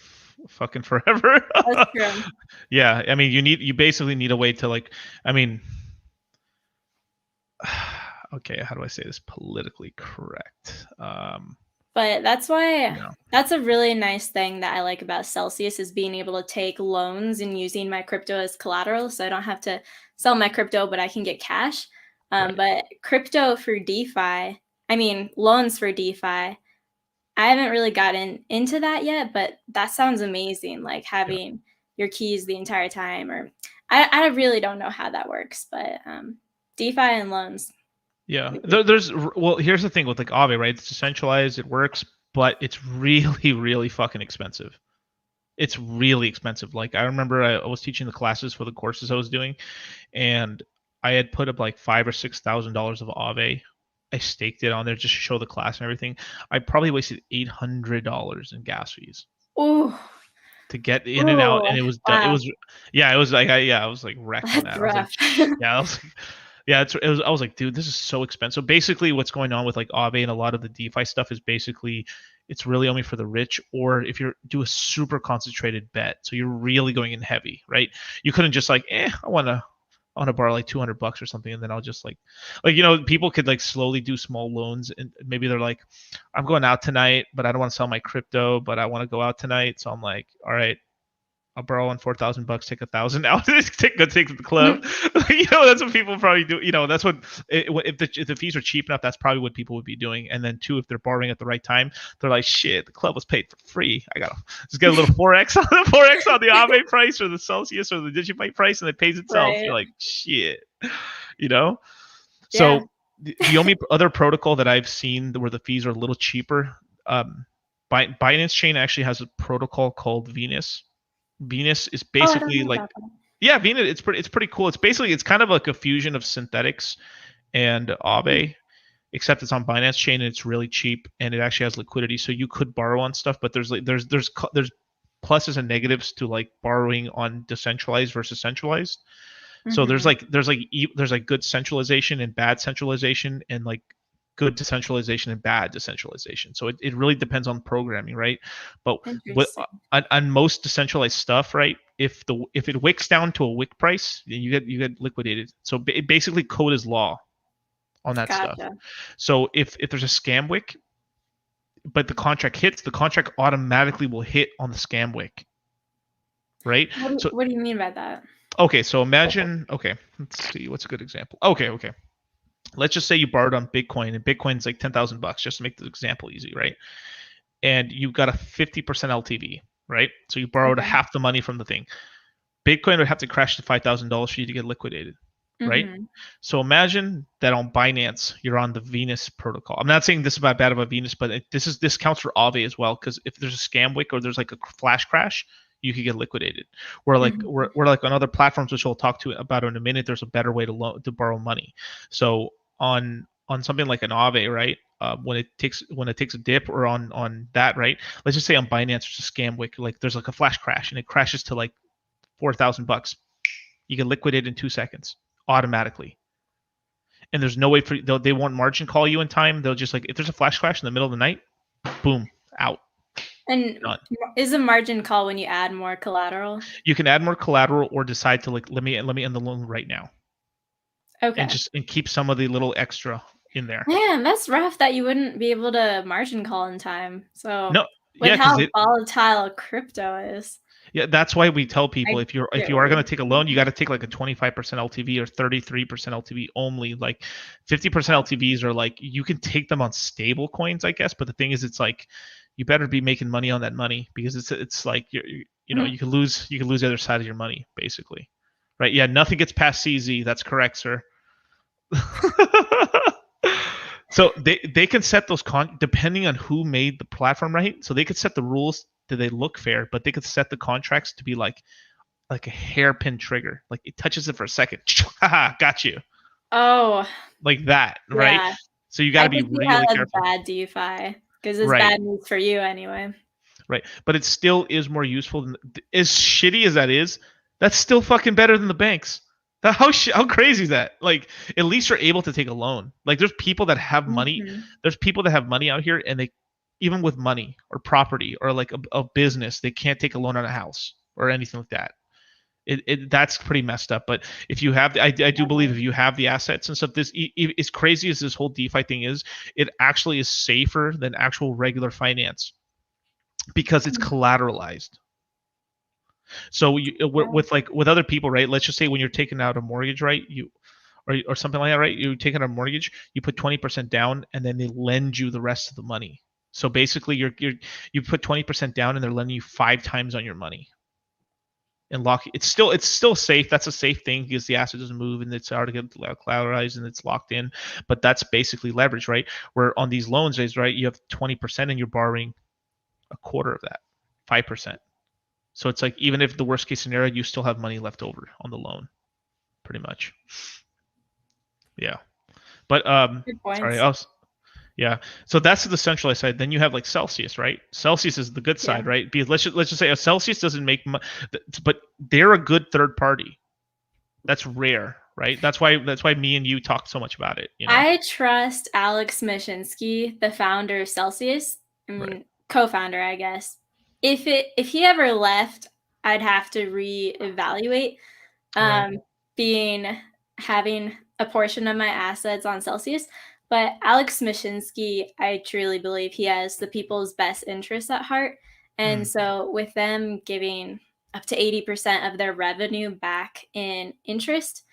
fucking forever. That's true. Yeah, I mean, you basically need a way to like, I mean, okay, how do I say this politically correct? But that's why that's a really nice thing that I like about Celsius is being able to take loans and using my crypto as collateral. So I don't have to sell my crypto, but I can get cash. Right. But crypto for DeFi, I mean, loans for DeFi, I haven't really gotten into that yet, but that sounds amazing. Like having your keys the entire time, or I really don't know how that works, but DeFi and loans. Yeah, here's the thing with like AAVE, right? It's decentralized, it works, but it's really, really fucking expensive. It's really expensive. Like I remember I was teaching the classes for the courses I was doing, and I had put up like $5,000 or $6,000 of AAVE. I staked it on there just to show the class and everything. I probably wasted $800 in gas fees. Ooh. To get in and out, and it was done. It was like I was like wrecked on that. I was like, I was like, dude, this is so expensive. Basically, what's going on with like AAVE and a lot of the DeFi stuff is basically it's really only for the rich, or if you do a super concentrated bet, so you're really going in heavy, right? You couldn't just like, I want to borrow like $200 or something, and then I'll just like people could like slowly do small loans, and maybe they're like, I'm going out tonight, but I don't want to sell my crypto, but I want to go out tonight, so I'm like, all right, I'll borrow on $4,000, take $1,000 out, go take to the club. That's what people probably do. That's what if the fees are cheap enough, that's probably what people would be doing. And then two, if they're borrowing at the right time, they're like, shit, the club was paid for free. I gotta just get a little 4x on the AAVE price or the Celsius or the Digibyte price, and it pays itself. Right. You're like, shit, So the only other protocol that I've seen where the fees are a little cheaper, Binance Chain actually has a protocol called Venus. Venus is basically Venus. It's pretty cool. It's kind of like a fusion of synthetics and AAVE, except it's on Binance Chain and it's really cheap and it actually has liquidity, so you could borrow on stuff. But there's pluses and negatives to like borrowing on decentralized versus centralized. So there's good centralization and bad centralization, and like good decentralization and bad decentralization. So it really depends on programming, right? But on most decentralized stuff, right, if it wicks down to a wick price, you get liquidated. So basically code is law on that stuff. So if there's a scam wick, but the contract hits, the contract automatically will hit on the scam wick, right? What do you mean by that? Okay, so imagine, let's see, what's a good example? Okay. Let's just say you borrowed on Bitcoin, and Bitcoin's like $10,000, just to make the example easy, right? And you've got a 50% LTV, right? So you borrowed half the money from the thing. Bitcoin would have to crash to $5,000 for you to get liquidated, right? So imagine that on Binance, you're on the Venus protocol. I'm not saying this is bad about Venus, but this counts for AAVE as well, because if there's a scam wick or there's like a flash crash, you could get liquidated. Where like we're like on other platforms, which we'll talk about in a minute, there's a better way to borrow money. So on something like an AAVE, right? When it takes a dip, or on that, right? Let's just say on Binance there's a scam wick, like there's like a flash crash and it crashes to like $4,000. You get liquidated in 2 seconds automatically. And there's no way they won't margin call you in time. They'll just, like, if there's a flash crash in the middle of the night, boom, out. And is a margin call when you add more collateral? You can add more collateral or decide to like let me end the loan right now. Okay. And keep some of the little extra in there. Man, that's rough that you wouldn't be able to margin call in time. So how volatile crypto is. Yeah, that's why we tell people if you are going to take a loan, you got to take like a 25% LTV or 33% LTV only. Like 50% LTVs are like, you can take them on stable coins, I guess. But the thing is, it's like, you better be making money on that money, because it's like you can lose the other side of your money, basically, right? Yeah, nothing gets past CZ. That's correct, sir. So they can set those depending on who made the platform, right? So they could set the rules that they look fair, but they could set the contracts to be like a hairpin trigger, like it touches it for a second, got you. Oh, like that, right? Yeah. So you got to be really careful. Bad DeFi. Because it's bad news for you anyway. Right. But it still is more useful than, as shitty as that is, that's still fucking better than the banks. How crazy is that? Like, at least you're able to take a loan. Like, there's people that have money. There's people that have money out here, and they, even with money or property or like a business, they can't take a loan on a house or anything like that. That's pretty messed up. But if you have, I do believe if you have the assets and stuff, this, as crazy as this whole DeFi thing is, it actually is safer than actual regular finance because it's collateralized. So with other people, right? Let's just say when you're taking out a mortgage, right? Or something like that, right? You're taking out a mortgage, you put 20% down, and then they lend you the rest of the money. So basically, you put 20% down, and they're lending you 5 times on your money. And it's still safe. That's a safe thing because the asset doesn't move and it's already collateralized and it's locked in. But that's basically leverage, right? Where on these loans, right, you have 20% and you're borrowing a quarter of that, 5%. So it's like, even if the worst case scenario, you still have money left over on the loan, pretty much. Yeah. But yeah. So that's the centralized side. Then you have like Celsius, right? Celsius is the good side, right? Because let's just say Celsius doesn't make money, but they're a good third party. That's rare, right? That's why me and you talk so much about it. I trust Alex Mashinsky, the founder of Celsius. I mean, co-founder, I guess. If he ever left, I'd have to reevaluate. Having a portion of my assets on Celsius. But Alex Mashinsky, I truly believe he has the people's best interests at heart. And so with them giving up to 80% of their revenue back in interest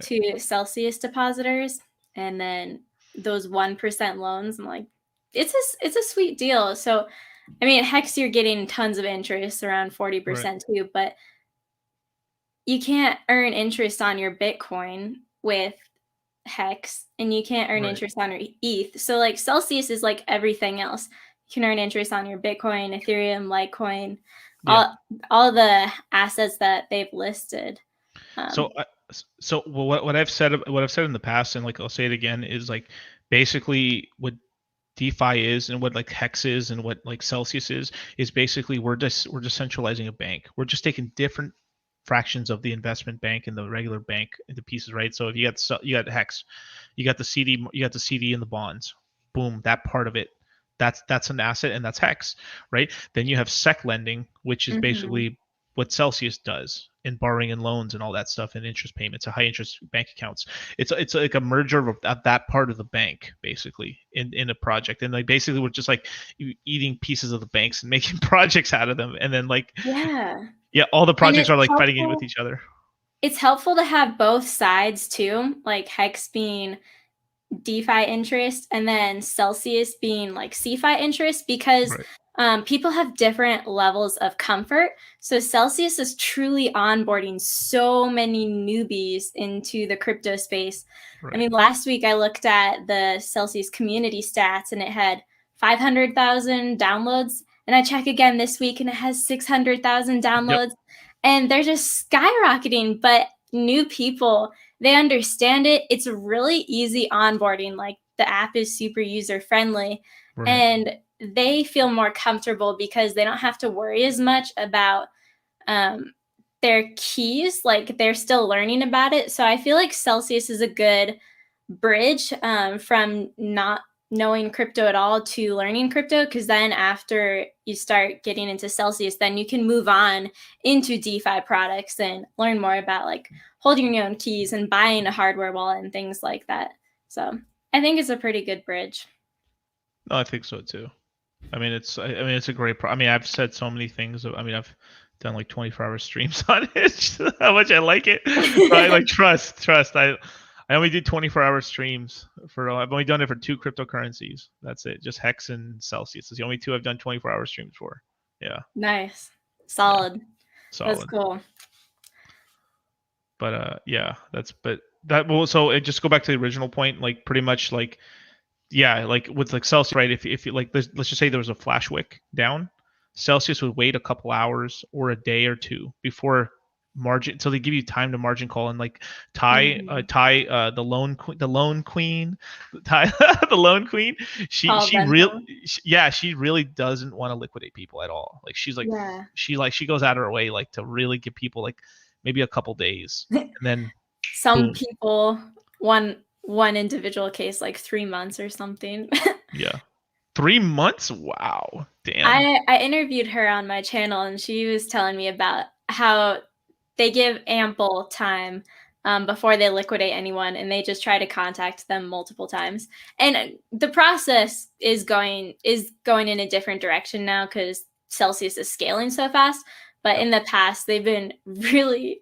to Celsius depositors, and then those 1% loans. I'm like, it's a sweet deal. So, I mean, Hex, you're getting tons of interest, around 40% too, but you can't earn interest on your Bitcoin with Hex, and you can't earn interest on your ETH. So like Celsius is like everything else. You can earn interest on your Bitcoin, Ethereum, Litecoin, all the assets that they've listed. So what I've said in the past, and like I'll say it again, is like basically what DeFi is and what like Hex is and what like Celsius is basically we're decentralizing a bank. We're just taking different fractions of the investment bank and the regular bank into pieces, right? So if you got Hex, you got the CD and the bonds. Boom, that part of it. That's an asset, and that's Hex, right? Then you have SEC lending, which is basically what Celsius does in borrowing and loans and all that stuff, and interest payments, high interest bank accounts. It's like a merger of that part of the bank basically in a project, and like basically we're just like eating pieces of the banks and making projects out of them, and then like all the projects are like fighting with each other. It's helpful to have both sides too, like Hex being DeFi interest and then Celsius being like CeFi interest, because people have different levels of comfort. So Celsius is truly onboarding so many newbies into the crypto space. I mean, last week I looked at the Celsius community stats and it had 500,000 downloads. And I check again this week and it has 600,000 downloads. And they're just skyrocketing. But new people, they understand it. It's really easy onboarding. Like the app is super user friendly, and they feel more comfortable because they don't have to worry as much about their keys. Like they're still learning about it. So I feel like Celsius is a good bridge from not knowing crypto at all to learning crypto, because then after you start getting into Celsius, then you can move on into DeFi products and learn more about like holding your own keys and buying a hardware wallet and things like that. So I think it's a pretty good bridge. No, I think so too. I mean, it's a great I mean, I've said so many things. I mean, I've done like 24-hour streams on it. How much I like it. But I like trust. I only do 24-hour streams I've only done it for 2 cryptocurrencies. That's it. Just Hex and Celsius. It's the only 2 I've done 24-hour streams for. Yeah. Nice. Solid. Yeah. Solid. That's cool. But so it just go back to the original point, like pretty much like like with like Celsius, right? If you like let's just say there was a flash wick down, Celsius would wait a couple hours or a day or 2 before margin, so they give you time to margin call and like tie the loan queen she really doesn't want to liquidate people at all. Like she's like she goes out of her way like to really give people like maybe a couple days, and then some people one individual case like 3 months or something. 3 months. Wow. Damn. I interviewed her on my channel and she was telling me about how they give ample time before they liquidate anyone, and they just try to contact them multiple times. And the process is going in a different direction now because Celsius is scaling so fast. But in the past, they've been really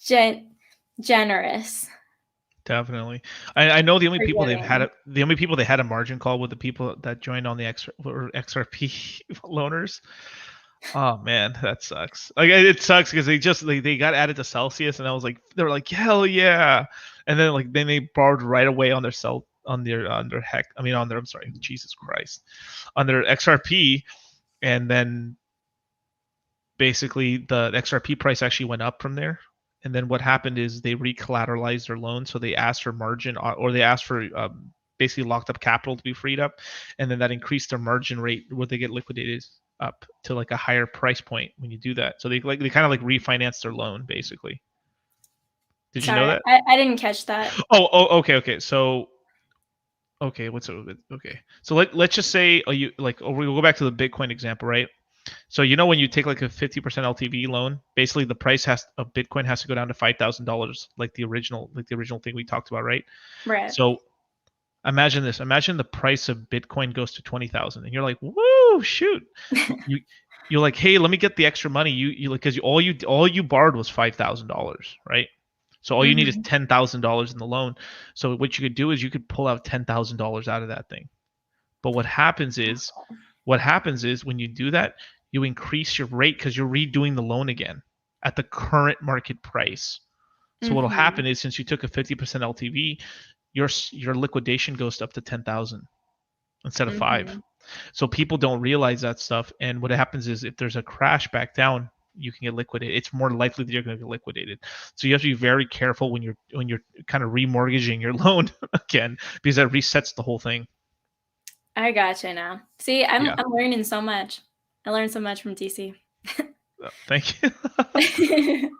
generous. Definitely. I know the only people they had a margin call with the people that joined on the XRP loaners. Oh man, that sucks. Like it sucks because they got added to Celsius, and I was like, they were like, hell yeah, and then they borrowed right away on their Jesus Christ, on their XRP, and then basically the XRP price actually went up from there. And then what happened is they recollateralized their loan, so they asked for margin, or they asked for basically locked up capital to be freed up, and then that increased their margin rate where they get liquidated up to like a higher price point when you do that. So they kind of like refinance their loan basically. Did you know that? I didn't catch that. Okay. So So let's just say we'll go back to the Bitcoin example, right? So when you take like a 50% LTV loan, basically the price of Bitcoin has to go down to $5,000, like the original thing we talked about, right? Right. So Imagine this. Imagine the price of Bitcoin goes to 20,000, and you're like, "Woo, shoot!" You you're like, "Hey, let me get the extra money." You like because all you borrowed was $5,000, right? So all you need is Mm-hmm. $10,000 in the loan. So what you could do is you could pull out $10,000 out of that thing. But what happens is when you do that, you increase your rate because you're redoing the loan again at the current market price. So what'll Mm-hmm. happen is since you took a 50% LTV, your liquidation goes up to 10,000 instead of 5. Mm-hmm. So people don't realize that stuff. And what happens is if there's a crash back down, you can get liquidated. It's more likely that you're going to get liquidated. So you have to be very careful when you're kind of remortgaging your loan again, because that resets the whole thing. I gotcha now. See, I'm Yeah. learning so much. I learned so much from DC. Thank you.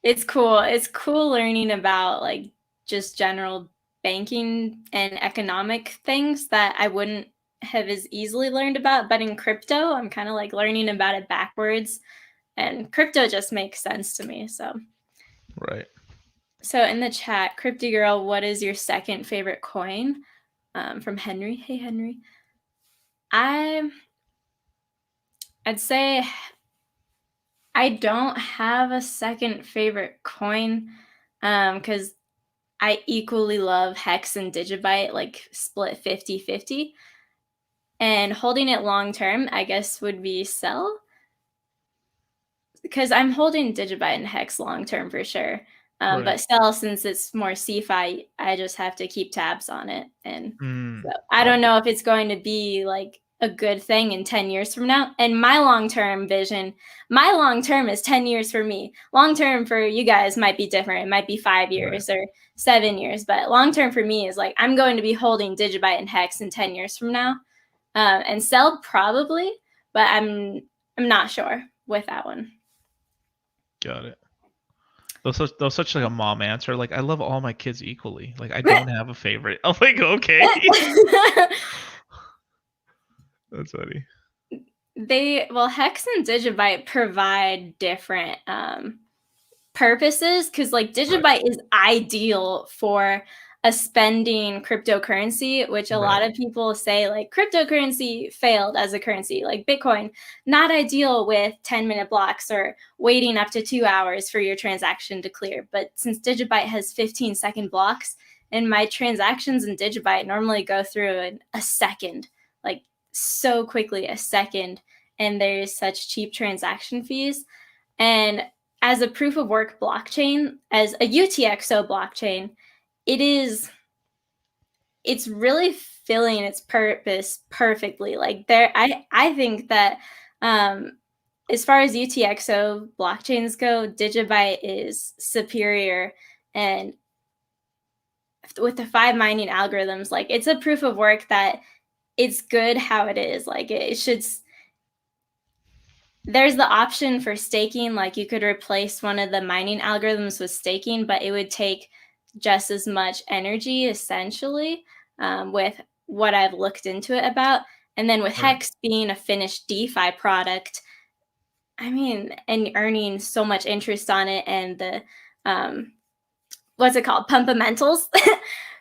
It's cool. It's cool learning about like just general banking and economic things that I wouldn't have as easily learned about. But in crypto, I'm kind of like learning about it backwards. And crypto just makes sense to me. Right. So in the chat, Cryptygirl, what is your second favorite coin? From Henry. Hey Henry. I'd say I don't have a second favorite coin because I equally love Hex and Digibyte, like split 50-50. And holding it long term, I guess, would be Sell. Because I'm holding Digibyte and Hex long term for sure. Right. But Sell, since it's more CeFi, I just have to keep tabs on it. And so I don't know if it's going to be like a good thing in 10 years from now. And my long-term vision, my long-term is 10 years for me. Long-term for you guys might be different. It might be 5 years or 7 years, but long-term for me is like, I'm going to be holding Digibyte and Hex in 10 years from now. And Sell probably, but I'm not sure with that one. Got it. That was such like a mom answer. Like, I love all my kids equally. Like, I don't have a favorite. I'm like, okay. That's funny. Hex and Digibyte provide different purposes because like Digibyte is ideal for a spending cryptocurrency, which a lot of people say like cryptocurrency failed as a currency, like Bitcoin, not ideal with 10-minute blocks or waiting up to 2 hours for your transaction to clear. But since Digibyte has 15-second blocks, and my transactions in Digibyte normally go through in a second, like so quickly, a second, and there's such cheap transaction fees. And as a proof of work blockchain, as a UTXO blockchain, it's really filling its purpose perfectly. Like I think that as far as UTXO blockchains go, Digibyte is superior, and with the 5 mining algorithms, like it's a proof of work that it's good how it is. Like it should. There's the option for staking, like you could replace one of the mining algorithms with staking, but it would take just as much energy essentially with what I've looked into it about. And then with Hex being a finished DeFi product, I mean, and earning so much interest on it, and the what's it called? Pumpamentals.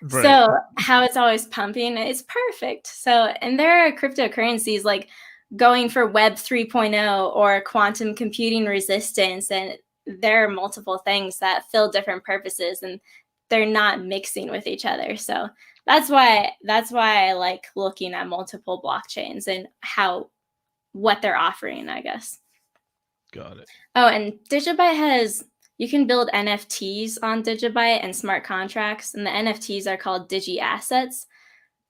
So how it's always pumping, it's perfect. So, and there are cryptocurrencies like going for Web 3.0 or quantum computing resistance, and there are multiple things that fill different purposes, and they're not mixing with each other. So that's why I like looking at multiple blockchains and what they're offering, I guess. Got it. Oh, and Digibyte you can build NFTs on Digibyte and smart contracts, and the NFTs are called Digi Assets,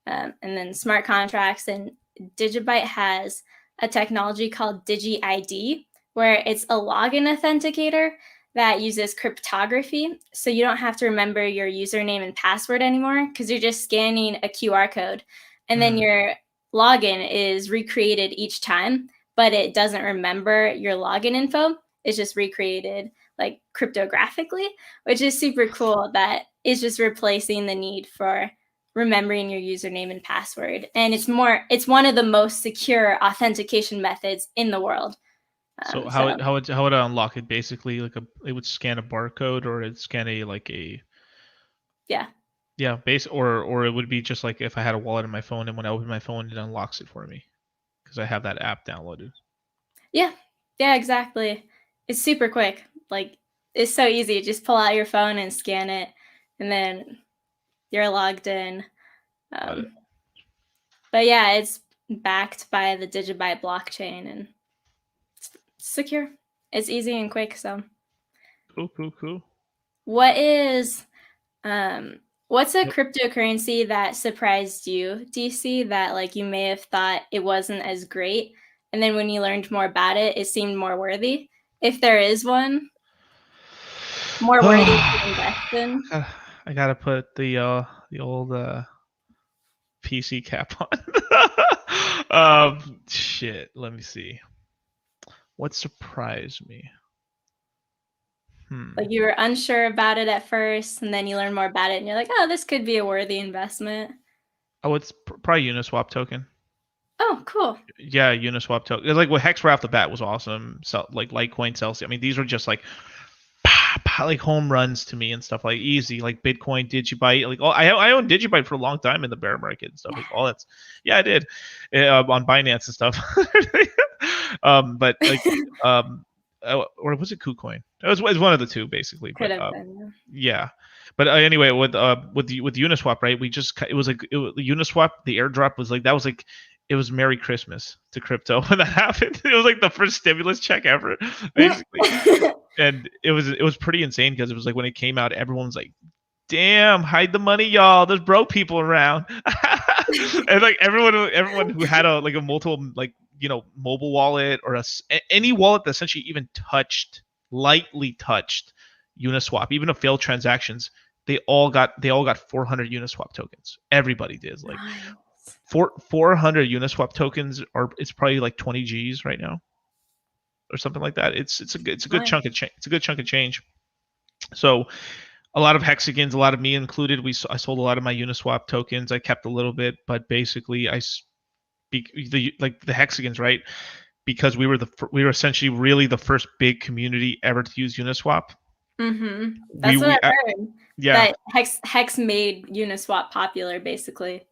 and then smart contracts. And Digibyte has a technology called Digi ID, where it's a login authenticator that uses cryptography. So you don't have to remember your username and password anymore because you're just scanning a QR code. And then your login is recreated each time, but it doesn't remember your login info. It's just recreated like cryptographically, which is super cool. That is just replacing the need for remembering your username and password. And it's one of the most secure authentication methods in the world. So how would I unlock it? Basically, like it would scan a barcode, or it'd scan a yeah. Yeah, or it would be just like if I had a wallet in my phone, and when I open my phone, it unlocks it for me because I have that app downloaded. Yeah, yeah, exactly. It's super quick. Like, it's so easy. Just pull out your phone and scan it, and then you're logged in. Got it. But yeah, it's backed by the Digibyte blockchain, and it's secure. It's easy and quick. So, Cool. what is what's a cryptocurrency that surprised you, DC, that like you may have thought it wasn't as great, and then when you learned more about it, it seemed more worthy? If there is one, more worthy to invest in. I gotta put the old PC cap on. Shit. Let me see. What surprised me? Like you were unsure about it at first, and then you learn more about it, and you're like, "Oh, this could be a worthy investment." Oh, it's probably Uniswap token. Oh, cool. Yeah, Uniswap token. Like what Hex right off the bat was awesome. So like Litecoin, Celsius. I mean, these were just like like home runs to me and stuff, like easy, like Bitcoin, Digibyte. Like I owned Digibyte for a long time in the bear market and stuff. Like all that's I did on Binance and stuff. But like or was it KuCoin? It was one of the two basically. Could But have been. yeah. But anyway, with Uniswap, right? It was like Uniswap. The airdrop was like it was Merry Christmas to crypto when that happened. It was like the first stimulus check ever, basically. And it was pretty insane because it was like when it came out, everyone's like, "Damn, hide the money, y'all. There's broke people around." And like everyone who had a multiple mobile wallet or any wallet that essentially even lightly touched Uniswap, even a failed transactions, they all got 400 Uniswap tokens. Everybody did. Like 400 Uniswap tokens it's probably like 20 G's right now, or something like that. It's a good chunk of change. It's a good chunk of change. So a lot of hexagons, a lot of me included. I sold a lot of my Uniswap tokens. I kept a little bit, but basically the hexagons, right? Because we were essentially really the first big community ever to use Uniswap. That's what I heard. Yeah, that Hex made Uniswap popular, basically.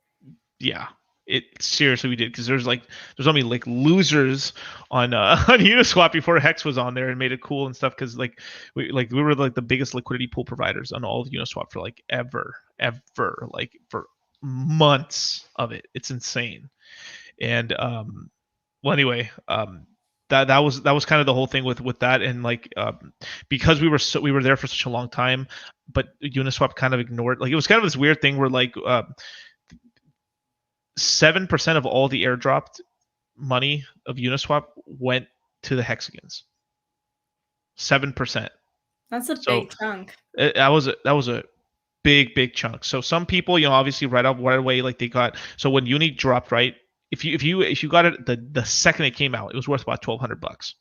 Yeah, it seriously we did, because there's only like losers on Uniswap before Hex was on there and made it cool and stuff, because we were like the biggest liquidity pool providers on all of Uniswap for like ever, like for months of it. It's insane. And well, anyway, that was kind of the whole thing with that, and like because we were there for such a long time, but Uniswap kind of ignored, like it was kind of this weird thing where like 7% of all the airdropped money of Uniswap went to the hexagons. 7%. That's a big chunk. That was a big chunk. So some people, obviously right away, like they got, so when Uni dropped, right? If you got it the second it came out, it was worth about $1,200.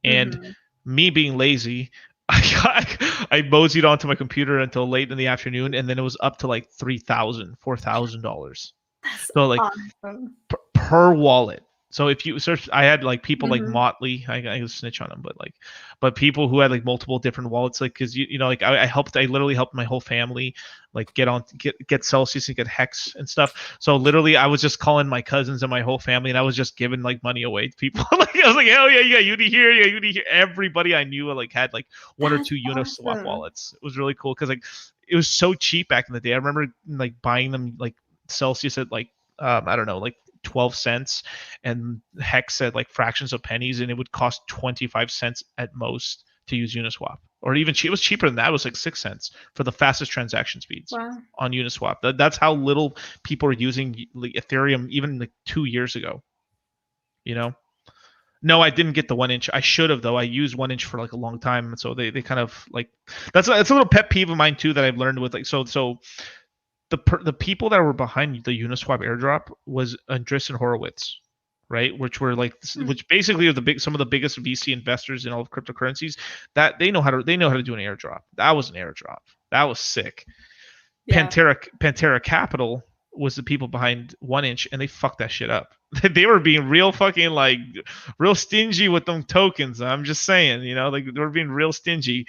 And me being lazy, I moseyed onto my computer until late in the afternoon, and then it was up to like $3,000-$4,000. So like awesome. per wallet. So if you search, I had like people like Motley. I can snitch on them, but people who had like multiple different wallets, like because like I literally helped my whole family like get Celsius and get Hex and stuff. So literally, I was just calling my cousins and my whole family, and I was just giving like money away to people. Like I was like, hell yeah, you got Uni here, yeah, Uni here. Everybody I knew like had like one or two Uniswap wallets. It was really cool because like it was so cheap back in the day. I remember like buying them like Celsius at like I don't know, like 12 cents, and Hex at like fractions of pennies, and it would cost 25 cents at most to use Uniswap, or even it was cheaper than that. It was like 6 cents for the fastest transaction speeds on Uniswap. That's how little people were using like Ethereum even like 2 years ago. No, I didn't get the 1 inch. I should have, though. I used 1 inch for like a long time, so they kind of like that's a little pet peeve of mine too that I've learned with like so. The people that were behind the Uniswap airdrop was Andreessen Horowitz, right? Which were like, which basically are some of the biggest VC investors in all of cryptocurrencies. That they know how to do an airdrop. That was an airdrop. That was sick. Yeah. Pantera Capital was the people behind 1 inch, and they fucked that shit up. They were being real fucking like real stingy with them tokens. I'm just saying, like they were being real stingy.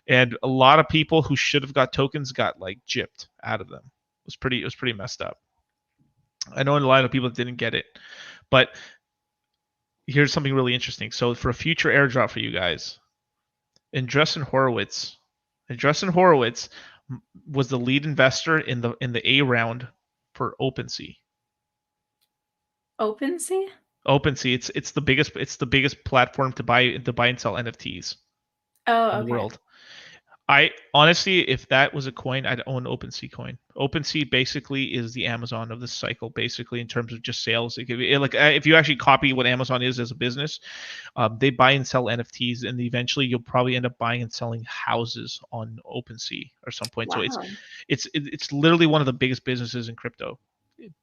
And a lot of people who should have got tokens got like gypped. out of them. It was pretty messed up. I know a lot of people didn't get it, but here's something really interesting. So for a future airdrop for you guys, Andreessen Horowitz was the lead investor in the A round for OpenSea. OpenSea? OpenSea, it's the biggest platform to buy and sell NFTs Oh, in the okay. world. I honestly, if that was a coin, I'd own OpenSea coin. OpenSea basically is the Amazon of this cycle, basically in terms of just sales. If you actually copy what Amazon is as a business, they buy and sell NFTs, and eventually you'll probably end up buying and selling houses on OpenSea or some point. Wow. So it's literally one of the biggest businesses in crypto.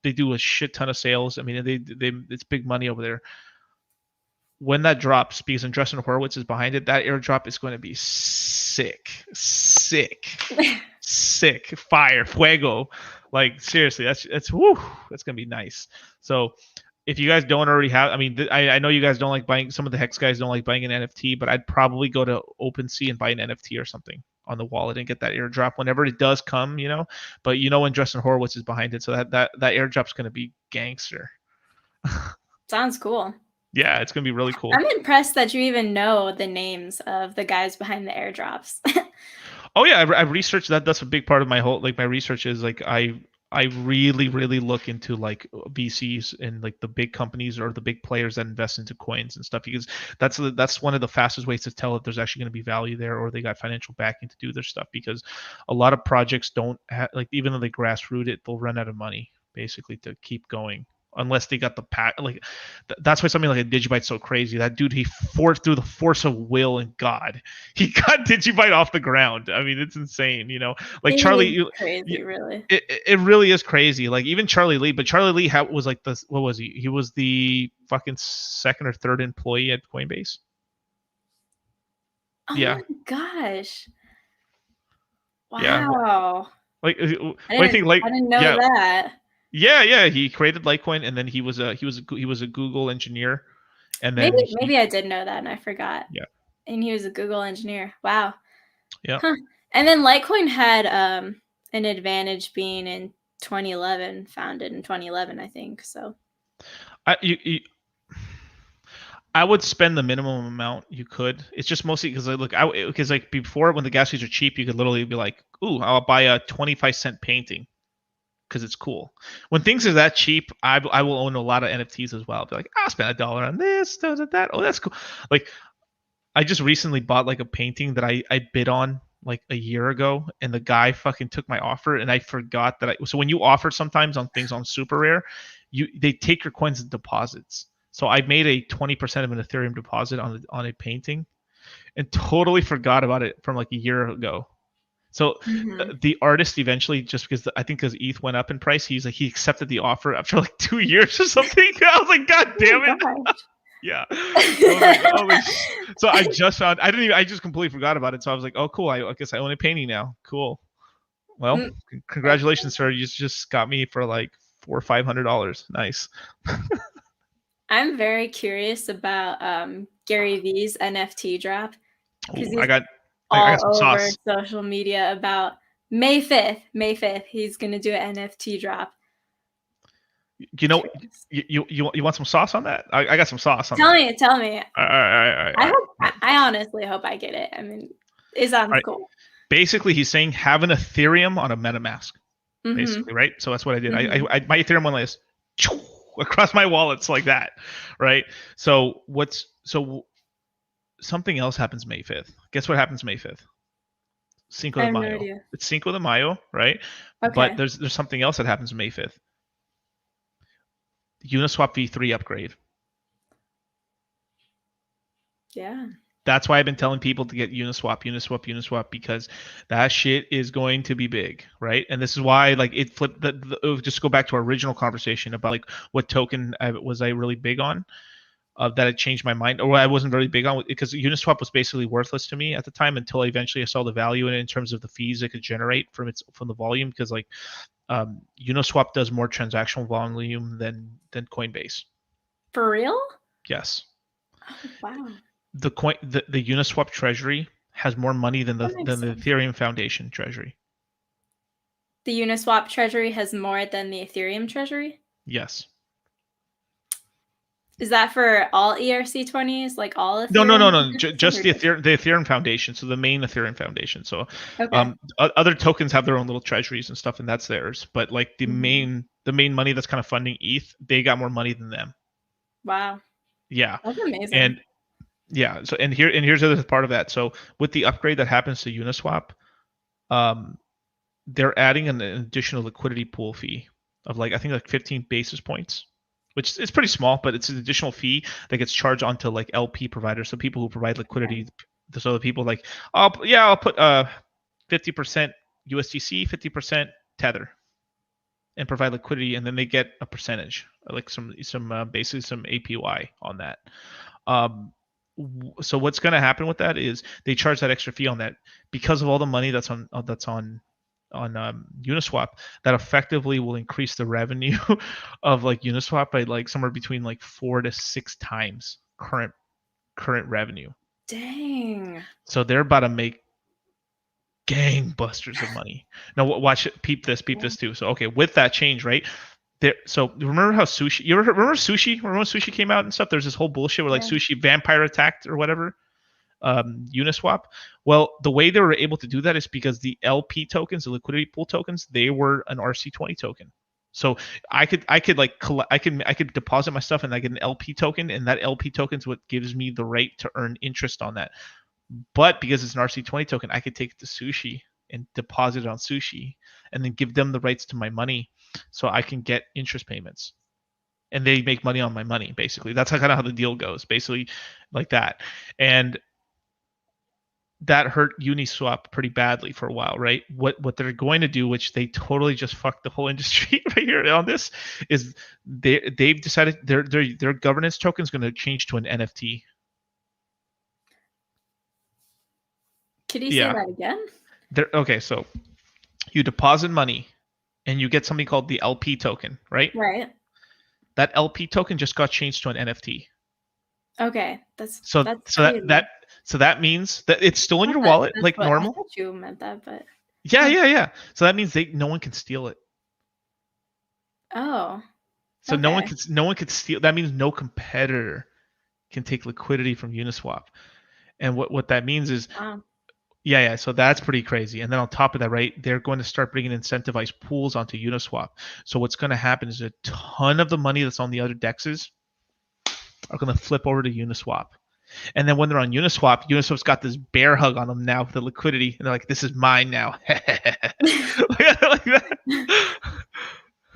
They do a shit ton of sales. I mean, it's big money over there. When that drops, because Andreessen Horowitz is behind it, that airdrop is going to be sick, fire, fuego. Like seriously, that's woo, that's gonna be nice. So if you guys don't already have, I mean, I know you guys don't like buying. Some of the Hex guys don't like buying an NFT, but I'd probably go to OpenSea and buy an NFT or something on the wallet and get that airdrop whenever it does come, you know. But you know when Andreessen Horowitz is behind it, so that airdrop's gonna be gangster. Sounds cool. Yeah, it's gonna be really cool. I'm impressed that you even know the names of the guys behind the airdrops. Oh yeah, I've researched that. That's a big part of my whole my research is I really look into like VCs and like the big companies or the big players that invest into coins and stuff, because that's one of the fastest ways to tell if there's actually going to be value there or they got financial backing to do their stuff, because a lot of projects don't have, like, even though they grassroots it, they'll run out of money basically to keep going unless they got the pack. Like that's why something like a Digibyte's so crazy. That dude, he forced through the force of will and God, he got Digibyte off the ground. I mean, it's insane, you know. Like Charlie, crazy, really. It really is crazy. Like even Charlie Lee, but Charlie Lee was like the, what was he? He was the fucking second or third employee at Coinbase. Oh yeah. my gosh. Wow. Yeah. Like I didn't know that. Yeah, he created Litecoin, and then he was a Google engineer, and then maybe I did know that and I forgot. Yeah, and he was a Google engineer. Wow. Yeah. Huh. And then Litecoin had an advantage being in 2011, founded in 2011, I think. So I would spend the minimum amount you could. It's just mostly because like before, when the gas fees are cheap, you could literally be like, "Ooh, I'll buy a 25-cent painting." Because it's cool. When things are that cheap, I will own a lot of NFTs as well. I'll be like, I'll spend $1 on this, that. Oh, that's cool. Like, I just recently bought like a painting that I bid on like a year ago, and the guy fucking took my offer, and I forgot that so when you offer sometimes on things on SuperRare, they take your coins and deposits. So I made a 20% of an Ethereum deposit on a painting, and totally forgot about it from like a year ago. So the artist eventually, just because I think because ETH went up in price, he accepted the offer after like 2 years or something. I was like, God damn it! Yeah. So I just found, I just completely forgot about it. So I was like, oh cool, I guess I own a painting now. Cool. Well, congratulations, sir. You just got me for like $400 or $500. Nice. I'm very curious about GaryVee's NFT drop. Ooh, I got some over sauce. Social media about May 5th. He's gonna do an NFT drop. You know, you want some sauce on that? I got some sauce on Tell that. Tell me. All right. I honestly hope I get it. I mean, it sounds cool. Basically, he's saying have an Ethereum on a MetaMask. Basically, right? So that's what I did. I my Ethereum one is across my wallets like that, right? So something else happens May 5th. Guess what happens May 5th? Cinco de Mayo. No, it's Cinco de Mayo, right? Okay. But there's something else that happens May 5th. Uniswap v3 upgrade. Yeah. That's why I've been telling people to get Uniswap, because that shit is going to be big, right? And this is why, like, it flipped. Just go back to our original conversation about like what token was I really big on. That it changed my mind, or I wasn't very big on, because Uniswap was basically worthless to me at the time until eventually I saw the value in it in terms of the fees it could generate from the volume, because like Uniswap does more transactional volume than Coinbase. For real? Yes. Oh, wow. The Uniswap treasury has more money than the Ethereum Foundation treasury. the Uniswap treasury has more than the Ethereum treasury? Yes. Is that for all ERC20s, like all No, Ethereum? just the Ethereum Foundation, so the main Ethereum Foundation. So, Okay. other tokens have their own little treasuries and stuff, and that's theirs. But like the Mhm. main money that's kind of funding ETH, they got more money than them. Wow. Yeah, That's amazing. and yeah. So here's the other part of that. So with the upgrade that happens to Uniswap, they're adding an additional liquidity pool fee of like I think like 15 basis points, which is pretty small, but it's an additional fee that gets charged onto like LP providers, so people who provide liquidity. So the people like, I'll put 50% USDC, 50% Tether, and provide liquidity, and then they get a percentage, like some basically some APY on that. So what's going to happen with that is they charge that extra fee on that because of all the money that's on Uniswap. That effectively will increase the revenue of like Uniswap by like somewhere between like 4 to 6 times current revenue. Dang. So they're about to make gangbusters of money. Now watch it. Peep this too. So okay, with that change, right? There, so remember how Sushi? You remember Sushi? Remember when Sushi came out and stuff? There's this whole bullshit where like Sushi vampire attacked or whatever. Uniswap. Well, the way they were able to do that is because the LP tokens, the liquidity pool tokens, they were an RC20 token. So I could deposit my stuff and I get an LP token, and that LP token is what gives me the right to earn interest on that. But because it's an RC20 token, I could take it to Sushi and deposit it on Sushi, and then give them the rights to my money, so I can get interest payments, and they make money on my money. Basically, that's kind of how the deal goes. Basically, like that, and that hurt Uniswap pretty badly for a while, right? What they're going to do, which they totally just fucked the whole industry right here on this, is they've decided their governance token is going to change to an NFT. Could you say that again? Okay, so you deposit money and you get something called the LP token, right? Right. That LP token just got changed to an NFT. Okay, that's that means that it's still in your wallet like normal. I thought you meant that, but yeah. So that means no one can steal it. Oh. So no one could steal. That means no competitor can take liquidity from Uniswap. And what that means is, yeah. So that's pretty crazy. And then on top of that, right, they're going to start bringing incentivized pools onto Uniswap. So what's going to happen is a ton of the money that's on the other dexes are going to flip over to Uniswap. And then when they're on Uniswap, Uniswap's got this bear hug on them now with the liquidity, and they're like, "This is mine now." Like that.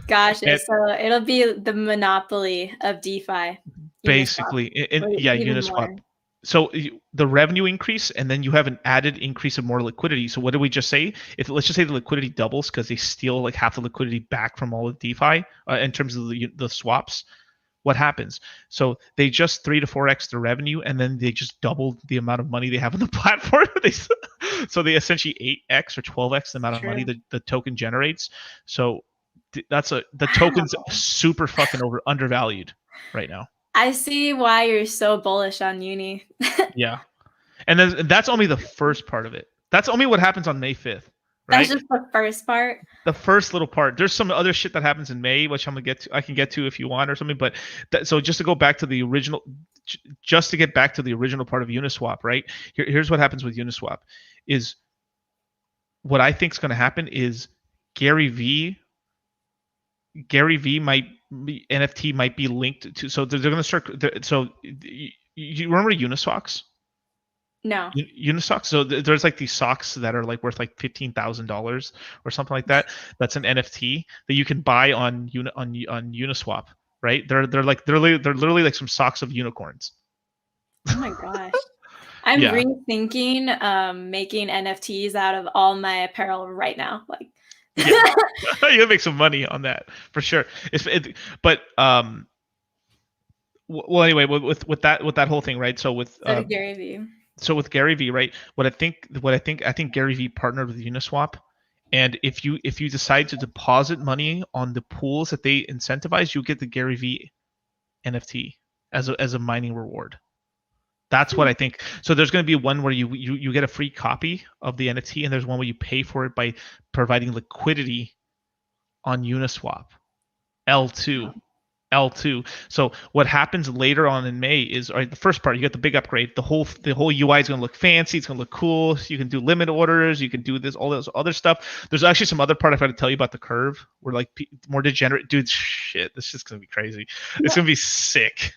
Gosh, so it'll be the monopoly of DeFi. Basically, Uniswap. More. So the revenue increase, and then you have an added increase of more liquidity. So what did we just say? Let's just say the liquidity doubles because they steal like half the liquidity back from all of DeFi in terms of the swaps. What happens? So they just 3 to 4x the revenue, and then they just doubled the amount of money they have on the platform. So they essentially 8x or 12x the amount of money that the token generates. So the token's super fucking undervalued right now. I see why you're so bullish on Uni. Yeah, and that's only the first part of it. That's only what happens on May 5th. Right? That's just the first part. The first little part. There's some other shit that happens in May, which I can get to if you want or something. But so just to go back to the original, just to get back to the original part of Uniswap, right? Here's what happens with Uniswap. Is what I think is going to happen is GaryVee NFT might be linked to. So they're going to start. So you remember Unisocks? No. Unisocks. So there's like these socks that are like worth like $15,000 or something like that. That's an NFT that you can buy on Uniswap, right? They're literally like some socks of unicorns. Oh my gosh. I'm rethinking making NFTs out of all my apparel right now. Like you'll make some money on that for sure. Well, anyway, with that whole thing, right? So with GaryVee. So with GaryVee, right? I think GaryVee partnered with Uniswap, and if you decide to deposit money on the pools that they incentivize, you get the GaryVee NFT as a mining reward. That's what I think. So there's going to be one where you get a free copy of the NFT, and there's one where you pay for it by providing liquidity on Uniswap, L2. L2. So what happens later on in May is, all right, the first part, you get the big upgrade. The whole UI is going to look fancy. It's going to look cool. You can do limit orders. You can do this, all this other stuff. There's actually some other part I've got to tell you about the curve. Where like more degenerate dudes. Shit, this is going to be crazy. It's going to be sick.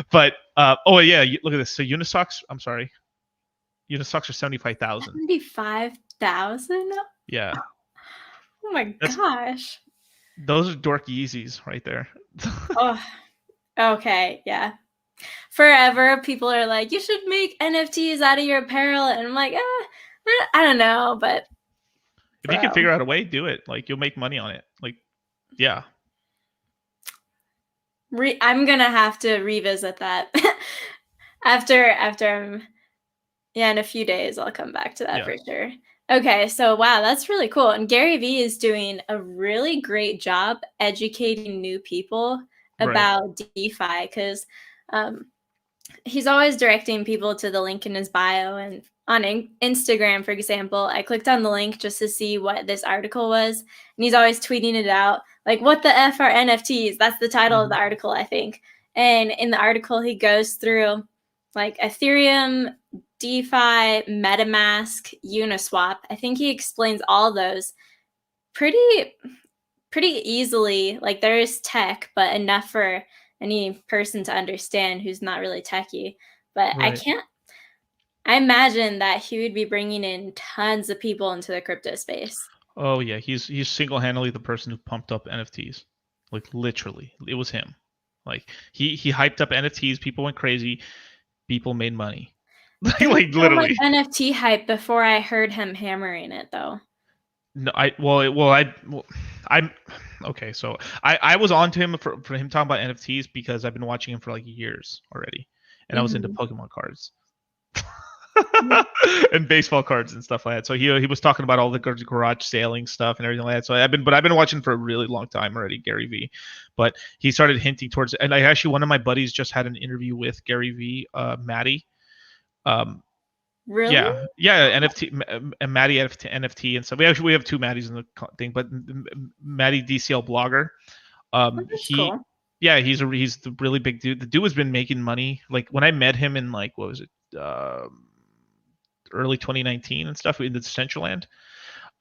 But oh yeah, look at this. So UniSocks. I'm sorry. UniSocks are 75,000. 75,000. Yeah. Oh my gosh. Those are dork Yeezys right there. Oh, okay, yeah. Forever, people are like, you should make NFTs out of your apparel, and I'm like, I don't know, but if you can figure out a way, do it. Like, you'll make money on it. Like, yeah. I'm gonna have to revisit that after in a few days. I'll come back to that for sure. Okay, so wow, that's really cool. And GaryVee is doing a really great job educating new people about DeFi, because he's always directing people to the link in his bio. And on Instagram, for example, I clicked on the link just to see what this article was, and he's always tweeting it out, like, what the F are NFTs? That's the title of the article, I think. And in the article, he goes through like Ethereum, DeFi, MetaMask, Uniswap. I think he explains all those pretty easily. Like, there is tech, but enough for any person to understand who's not really techie. But I imagine that he would be bringing in tons of people into the crypto space. Oh yeah, he's single-handedly the person who pumped up NFTs. Like, literally, it was him. Like, he hyped up NFTs. People went crazy. People made money. like literally. So much NFT hype before I heard him hammering it, though. No, I'm okay. So I was on to him for him talking about NFTs because I've been watching him for like years already, and I was into Pokemon cards. And baseball cards and stuff like that. So he was talking about all the garage sailing stuff and everything like that. So I've been watching for a really long time already, GaryVee. But he started hinting towards it. And I actually, one of my buddies just had an interview with GaryVee, Matty. Really? Yeah, NFT and Matty NFT and stuff. We have two Mattys in the thing, but Matty DCL blogger. Cool. Yeah, he's the really big dude. The dude has been making money. Like, when I met him in, like, what was it? Early 2019 and stuff in the Decentraland.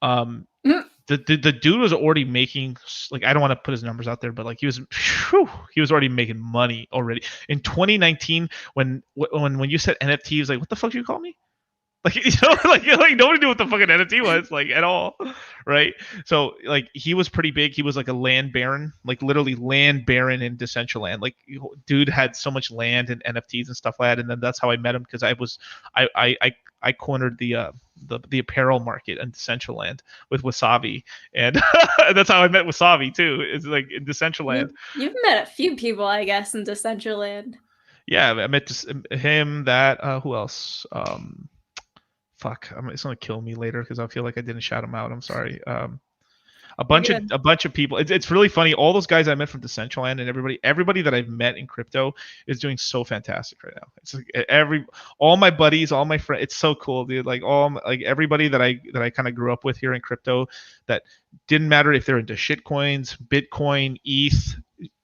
The dude was already making, like, I don't want to put his numbers out there, but like he was already making money already in 2019 when you said NFT. He was like, what the fuck did you call me? Like, you know, like nobody knew what the fucking NFT was, like, at all, right? So, like, he was pretty big. He was like a land baron, like literally land baron in Decentraland. Like, dude had so much land and NFTs and stuff like that. And then that's how I met him, because I cornered the apparel market in Decentraland with Wasabi, and that's how I met Wasabi too. It's like in Decentraland. You've met a few people, I guess, in Decentraland. Yeah, I met him. Who else? Fuck, it's gonna kill me later because I feel like I didn't shout him out. I'm sorry. A bunch of people. It's really funny. All those guys I met from Decentraland and everybody that I've met in crypto is doing so fantastic right now. It's like all my buddies, all my friends. It's so cool, dude. Like, everybody that I kind of grew up with here in crypto, that didn't matter if they're into shitcoins, Bitcoin, ETH,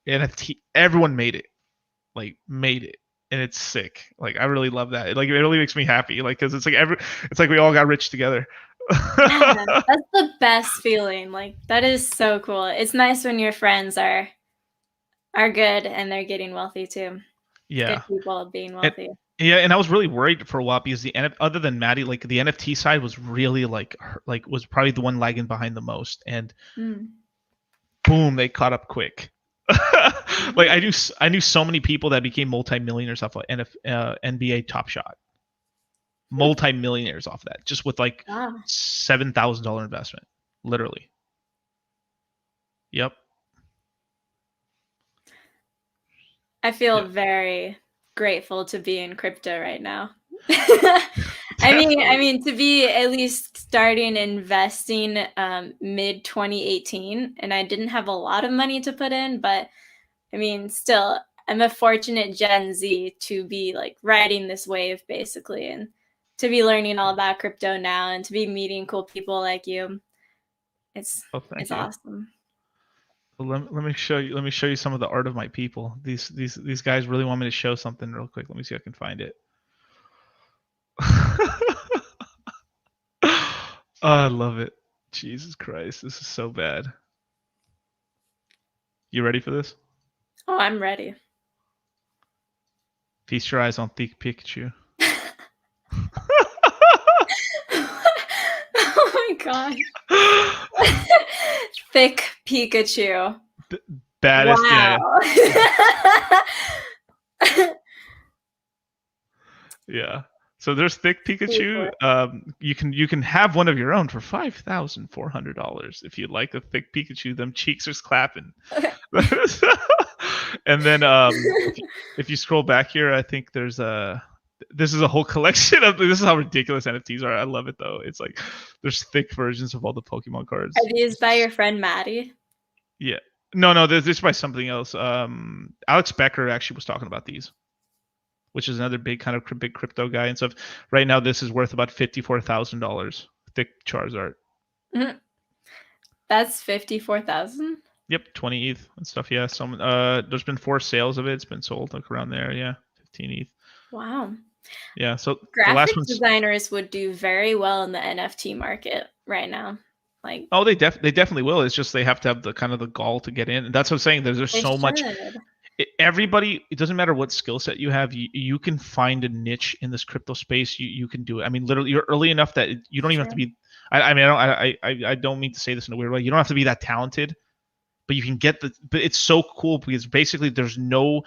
NFT. Everyone made it. And it's sick. Like, I really love that. Like, it really makes me happy. Like, because it's like we all got rich together. Yeah, that's the best feeling. Like, that is so cool. It's nice when your friends are good and they're getting wealthy too. Yeah, good people being wealthy. And I was really worried for a while because other than Matty, like, the NFT side was really like was probably the one lagging behind the most. And boom, they caught up quick. Like, I knew so many people that became multimillionaires off of NBA TopShot. Multi-millionaires off that, just with like $7,000 investment, literally. Yep. I feel very grateful to be in crypto right now. I mean, to be at least starting investing mid 2018, and I didn't have a lot of money to put in, but I mean, still, I'm a fortunate Gen Z to be like riding this wave, basically, and to be learning all about crypto now and to be meeting cool people like you. It's awesome. Let me show you. Let me show you some of the art of my people. These guys really want me to show something real quick. Let me see if I can find it. Oh, I love it. Jesus Christ, this is so bad. You ready for this? Oh, I'm ready. Feast your eyes on Thicc Pikachu. Oh my god. Thicc Pikachu. Baddest. Wow. Yeah. So there's Thicc Pikachu. You can have one of your own for $5,400 if you like a Thicc Pikachu. Them cheeks are clapping. And then if you scroll back here, I think there's this is a whole collection of, this is how ridiculous NFTs are. I love it though. It's like there's thick versions of all the Pokemon cards. Are these by your friend Matty? Yeah. No, this is by something else. Alex Becker actually was talking about these, which is another big kind of big crypto guy and stuff. Right now, this is worth about $54,000. Thick Charizard. Mm-hmm. That's 54,000. Yep, 20 ETH and stuff. Yeah, some there's been 4 sales of it. It's been sold like around there. Yeah, 15 ETH. Wow. Yeah, so graphic designers would do very well in the NFT market right now. Like, oh, they definitely will. It's just they have to have the kind of the gall to get in. And that's what I'm saying. There's so much. Everybody, it doesn't matter what skill set you have, you can find a niche in this crypto space. You can do it. I mean, literally, you're early enough that you don't even have to be. I don't mean to say this in a weird way. You don't have to be that talented, but you can get the. But it's so cool because basically there's no,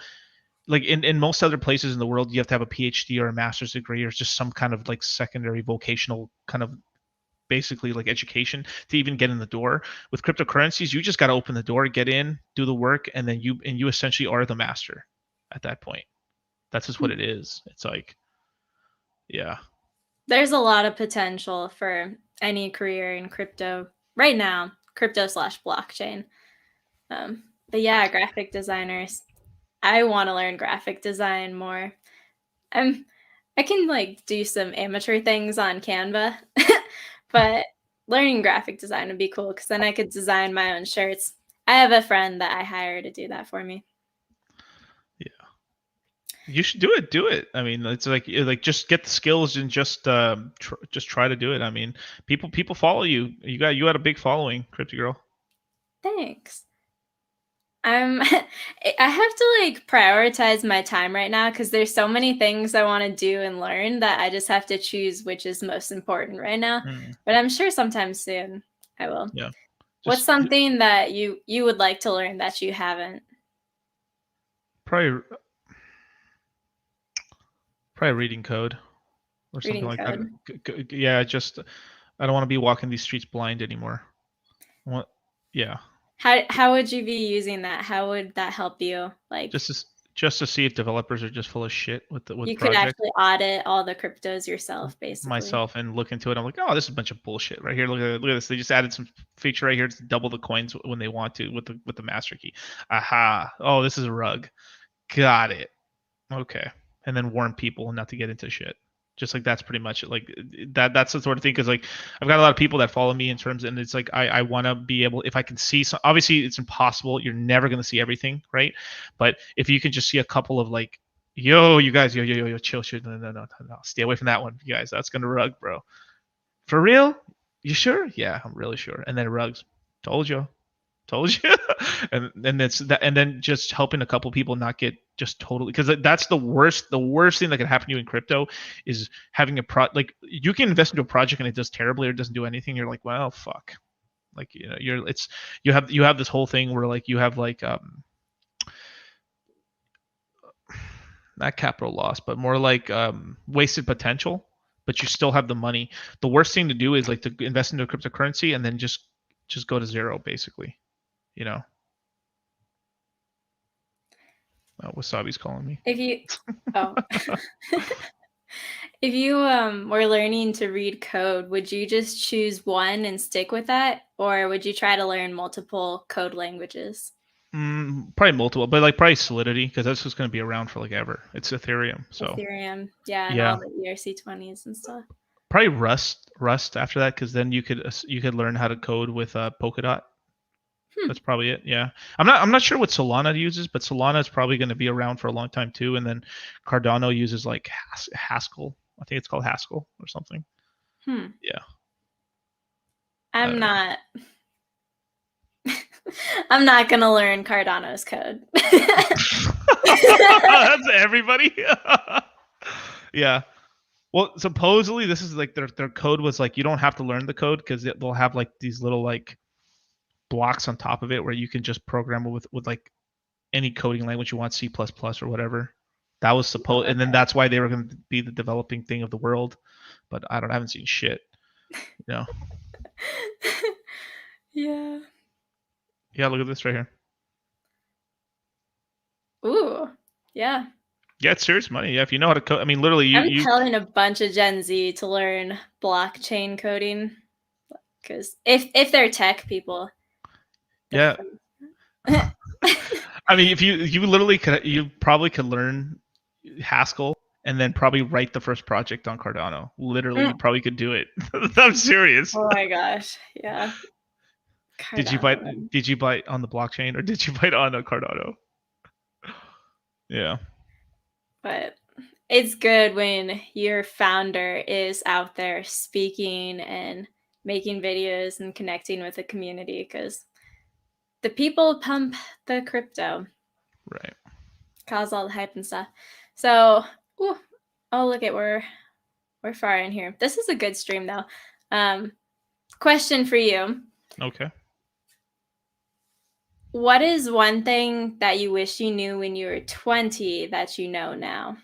like in most other places in the world, you have to have a PhD or a master's degree or just some kind of like secondary vocational kind of basically like education to even get in the door. With cryptocurrencies, you just got to open the door, get in, do the work, and then you essentially are the master at that point. That's just what it is. It's like, yeah. There's a lot of potential for any career in crypto right now, crypto/blockchain. But yeah, graphic designers. I want to learn graphic design more. I can like do some amateur things on Canva. But learning graphic design would be cool because then I could design my own shirts. I have a friend that I hire to do that for me. Yeah, you should do it. Do it. I mean, it's like just get the skills and just try to do it. I mean, people follow you. You had a big following, Cryptygirl. Thanks. I have to like prioritize my time right now because there's so many things I want to do and learn that I just have to choose which is most important right now. But I'm sure sometime soon I will. Yeah. What's something that you would like to learn that you haven't? Probably reading code or something like that. Yeah, I don't want to be walking these streets blind anymore. Yeah. How would you be using that? How would that help you? Like just to see if developers are just full of shit with you projects. Could actually audit all the cryptos yourself, basically. Myself, and look into it. I'm like, oh, this is a bunch of bullshit right here. Look at this. They just added some feature right here to double the coins when they want to with the master key. Aha. Oh, this is a rug. Got it. Okay. And then warn people not to get into shit. Just like that's pretty much it. Like that's the sort of thing, because like I've got a lot of people that follow me in terms, and it's like I want to be able, if I can see some, obviously it's impossible, you're never going to see everything, right? But if you can just see a couple of like, you guys, chill, no, stay away from that one, you guys, that's gonna rug, bro. For real? You sure? Yeah, I'm really sure. And then rugs, told you. and that's that, and then just helping a couple people not get just totally, because that's the worst thing that can happen to you in crypto is having like you can invest into a project and it does terribly or it doesn't do anything. You're like, well, fuck. Like, you know, you have this whole thing where like you have like not capital loss, but more like wasted potential, but you still have the money. The worst thing to do is like to invest into a cryptocurrency and then just go to zero, basically. You know. Oh, Wasabi's calling me. If you were learning to read code, would you just choose one and stick with that, or would you try to learn multiple code languages? Probably multiple, but like probably Solidity, because that's just going to be around for like ever. It's Ethereum, so Ethereum, yeah, and all the ERC20s and stuff. Probably Rust after that, because then you could learn how to code with Polkadot. That's probably it. Yeah, I'm not sure what Solana uses, but Solana is probably going to be around for a long time too. And then Cardano uses like Haskell. I think it's called Haskell or something. Yeah. I'm not gonna learn Cardano's code. That's everybody. Yeah. Well, supposedly this is like their code was like you don't have to learn the code because they'll have like these little like blocks on top of it where you can just program with like any coding language you want, C++ or whatever. That was supposed, and then that's why they were going to be the developing thing of the world. But I haven't seen shit. You know. Yeah. Yeah, look at this right here. Ooh. Yeah. Yeah, it's serious money. Yeah, if you know how to code, I mean, literally, I'm telling a bunch of Gen Z to learn blockchain coding because if they're tech people. Yeah. I mean, if you literally could, you probably could learn Haskell and then probably write the first project on Cardano. Literally, you probably could do it. I'm serious. Oh my gosh. Yeah. Digibyte on the blockchain or Digibyte on a Cardano? Yeah. But it's good when your founder is out there speaking and making videos and connecting with the community because the people pump the crypto. Right. Cause all the hype and stuff. So, oh, look at we're far in here. This is a good stream though. Question for you. Okay. What is one thing that you wish you knew when you were 20 that you know now?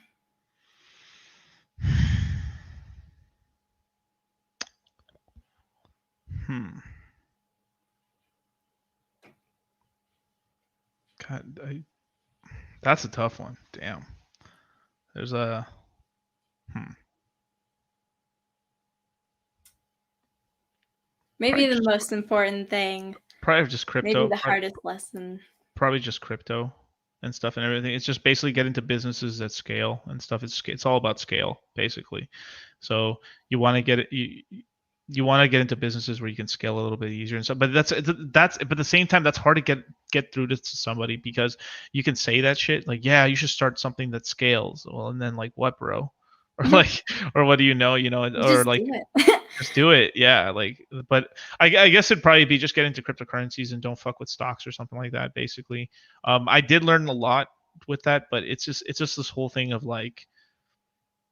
God, that's a tough one. Damn. There's a. Maybe the most important thing. Probably just crypto. Maybe the hardest lesson. Probably just crypto and stuff and everything. It's just basically get into businesses that scale and stuff. It's all about scale basically. So you want to get it. You want to get into businesses where you can scale a little bit easier and stuff. But that's but at the same time that's hard to get through to somebody because you can say that shit like, yeah, you should start something that scales. Well, and then like what, bro? Or like, or what do you know? Or like. Just do it. Yeah. Like, but I guess it'd probably be just get into cryptocurrencies and don't fuck with stocks or something like that, basically. I did learn a lot with that, but it's just this whole thing of like,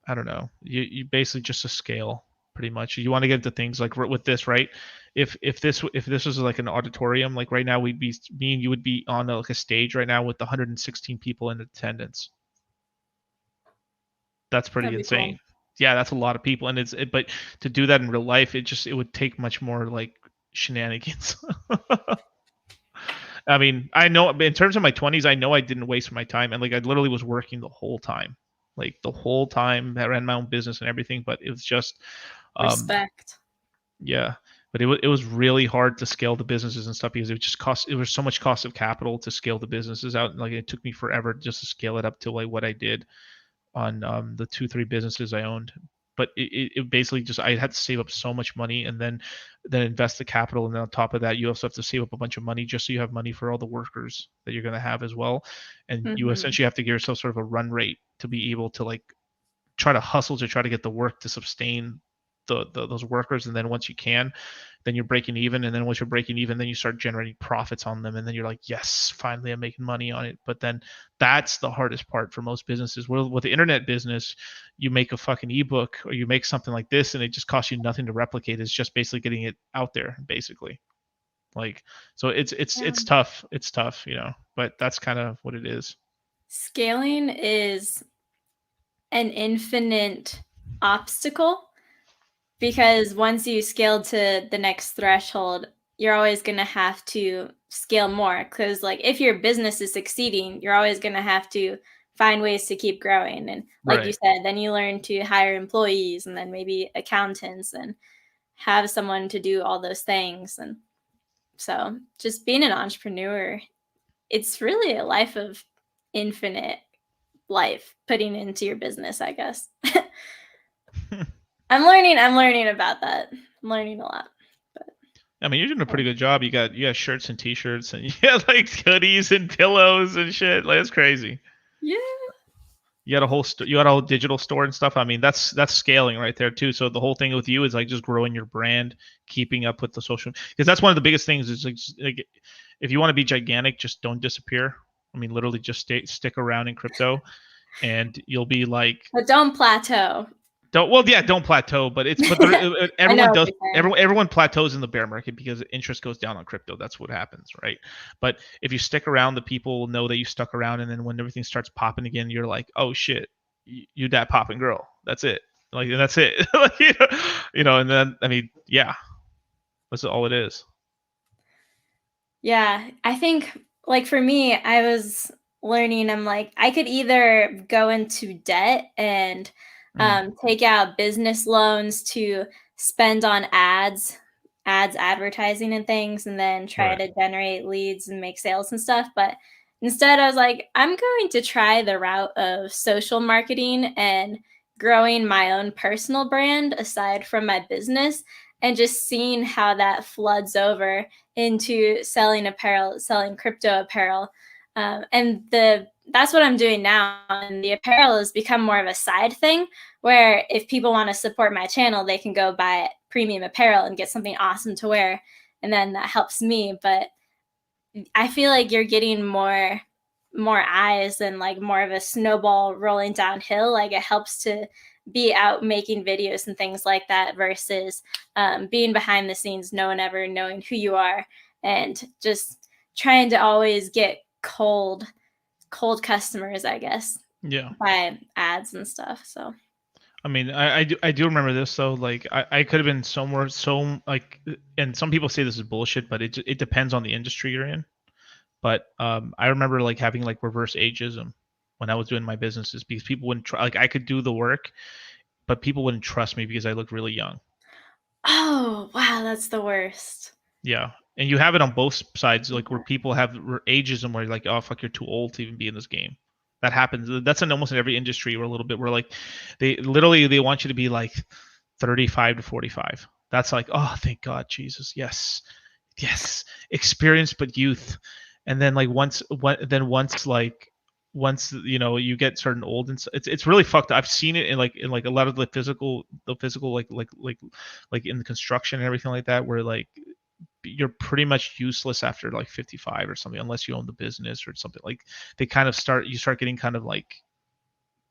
I don't know, you basically just a scale pretty much. You want to get into things like with this, right? If this was like an auditorium, like right now me and you would be on like a stage right now with 116 people in attendance. That's pretty insane. Cool. Yeah, that's a lot of people, and but to do that in real life, it would take much more like shenanigans. I mean, I know in terms of my 20s, I know I didn't waste my time, and like I literally was working the whole time, like the whole time. I ran my own business and everything, but it was just respect. Yeah, but it was really hard to scale the businesses and stuff because it was so much cost of capital to scale the businesses out, and like it took me forever just to scale it up to like what I did on the 2-3 businesses I owned. But it basically just, I had to save up so much money and then invest the capital. And then on top of that, you also have to save up a bunch of money just so you have money for all the workers that you're going to have as well. And you essentially have to give yourself sort of a run rate to be able to like try to hustle to try to get the work to sustain those workers. And then once you can, then you're breaking even. And then once you're breaking even, then you start generating profits on them. And then you're like, yes, finally I'm making money on it. But then that's the hardest part for most businesses. Well, with the internet business, you make a fucking ebook or you make something like this and it just costs you nothing to replicate. It's just basically getting it out there, basically. Like, so it's tough. It's tough, but that's kind of what it is. Scaling is an infinite obstacle. Because once you scale to the next threshold, you're always going to have to scale more. Because like if your business is succeeding, you're always going to have to find ways to keep growing. And like you said, then you learn to hire employees and then maybe accountants and have someone to do all those things. And so just being an entrepreneur, it's really a life of infinite life putting into your business, I guess. I'm learning about that. I'm learning a lot. But I mean, you're doing a pretty good job. You got shirts and t-shirts, and you got like hoodies and pillows and shit. Like, that's crazy. Yeah. You got a whole you got a whole digital store and stuff. I mean, that's scaling right there too. So the whole thing with you is like just growing your brand, keeping up with the social, because that's one of the biggest things. Is like if you want to be gigantic, just don't disappear. I mean, literally just stick around in crypto, and you'll be like. But don't plateau. Don't plateau, but everyone does. Everyone plateaus in the bear market because interest goes down on crypto. That's what happens, right? But if you stick around, the people will know that you stuck around, and then when everything starts popping again, you're like, oh shit, you that popping girl. That's it. Like that's it. And then I mean, yeah, that's all it is. Yeah, I think like for me, I was learning. I'm like, I could either go into debt and take out business loans to spend on advertising and things, and then try to generate leads and make sales and stuff. But instead, I was like, I'm going to try the route of social marketing and growing my own personal brand aside from my business, and just seeing how that floods over into selling apparel, selling crypto apparel. That's what I'm doing now. And the apparel has become more of a side thing where if people want to support my channel, they can go buy premium apparel and get something awesome to wear. And then that helps me. But I feel like you're getting more eyes and like more of a snowball rolling downhill. Like it helps to be out making videos and things like that versus being behind the scenes, no one ever knowing who you are, and just trying to always get cold customers, I guess. Yeah. By ads and stuff. So. I mean, I do remember this though. Like I could have been somewhere like, and some people say this is bullshit, but it depends on the industry you're in. But I remember like having like reverse ageism when I was doing my businesses because people wouldn't try. Like I could do the work, but people wouldn't trust me because I looked really young. Oh wow, that's the worst. Yeah, and you have it on both sides, like where people have ageism, where like, oh fuck, you're too old to even be in this game. That happens. That's in almost in every industry, or a little bit where like they want you to be like 35 to 45. That's like, oh thank God, Jesus, yes, experience but youth. And then like once you get certain old, and it's really fucked. I've seen it in like a lot of the physical like in the construction and everything like that, where like you're pretty much useless after like 55 or something, unless you own the business or something. Like they kind of start getting kind of like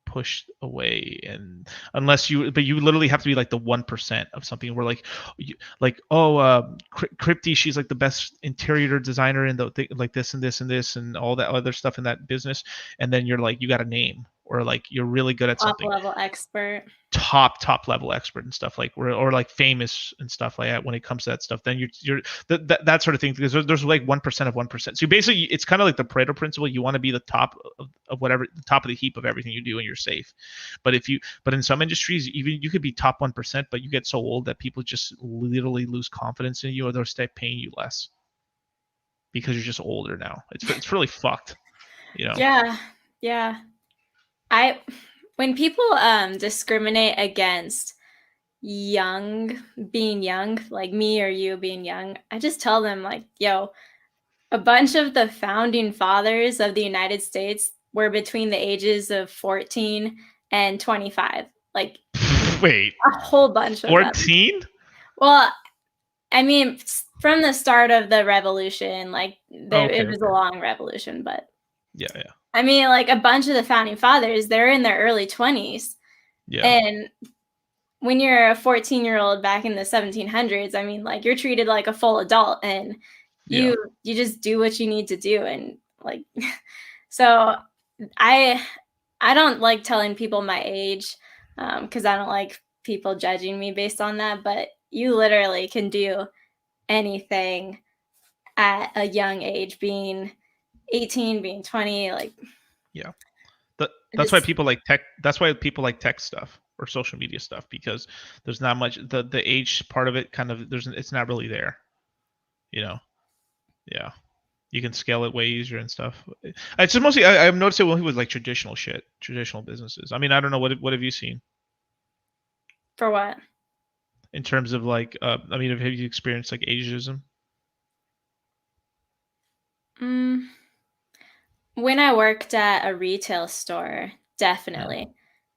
pushed away, and but you literally have to be like the 1% of something where Crypty, she's like the best interior designer in the like this and this and this and all that other stuff in that business, and then you're like, you got a name, or like you're really good at something, top level expert, top level expert and stuff, like or like famous and stuff like that. When it comes to that stuff, then you're that sort of thing, because there's like 1% of 1%. So basically it's kind of like the Pareto principle. You want to be the top of whatever, the top of the heap of everything you do, and you're safe. But in some industries, even you could be top 1%, but you get so old that people just literally lose confidence in you, or they'll start paying you less because you're just older now. It's really fucked, you know. Yeah. When people discriminate against being young, like me or you being young, I just tell them like, yo, a bunch of the founding fathers of the United States were between the ages of 14 and 25. Like, wait, a whole bunch of 14? Well, I mean, from the start of the revolution, like it was a long revolution, but yeah. I mean, like a bunch of the founding fathers, they're in their early 20s. Yeah. And when you're a 14-year-old back in the 1700s, I mean, like you're treated like a full adult, and you just do what you need to do. And like, so I don't like telling people my age because I don't like people judging me based on that. But you literally can do anything at a young age, being 18, being 20, like. Yeah. That's why people like tech. That's why people like tech stuff or social media stuff, because there's not much, the age part of it kind of, it's not really there, you know. Yeah, you can scale it way easier and stuff. It's just mostly I've noticed it with like traditional businesses. I mean, I don't know, what have you seen For what? in terms of like, I mean, have you experienced like ageism? When I worked at a retail store, definitely.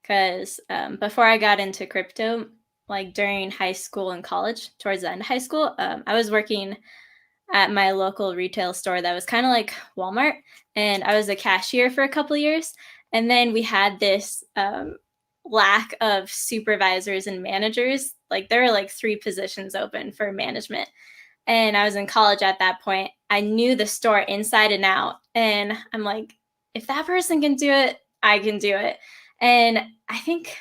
Because before I got into crypto, like during high school and college, towards the end of high school, I was working at my local retail store that was kind of like Walmart, and I was a cashier for a couple of years. And then we had this lack of supervisors and managers. Like there were like 3 positions open for management. And I was in college at that point. I knew the store inside and out. And I'm like, if that person can do it, I can do it. And I think,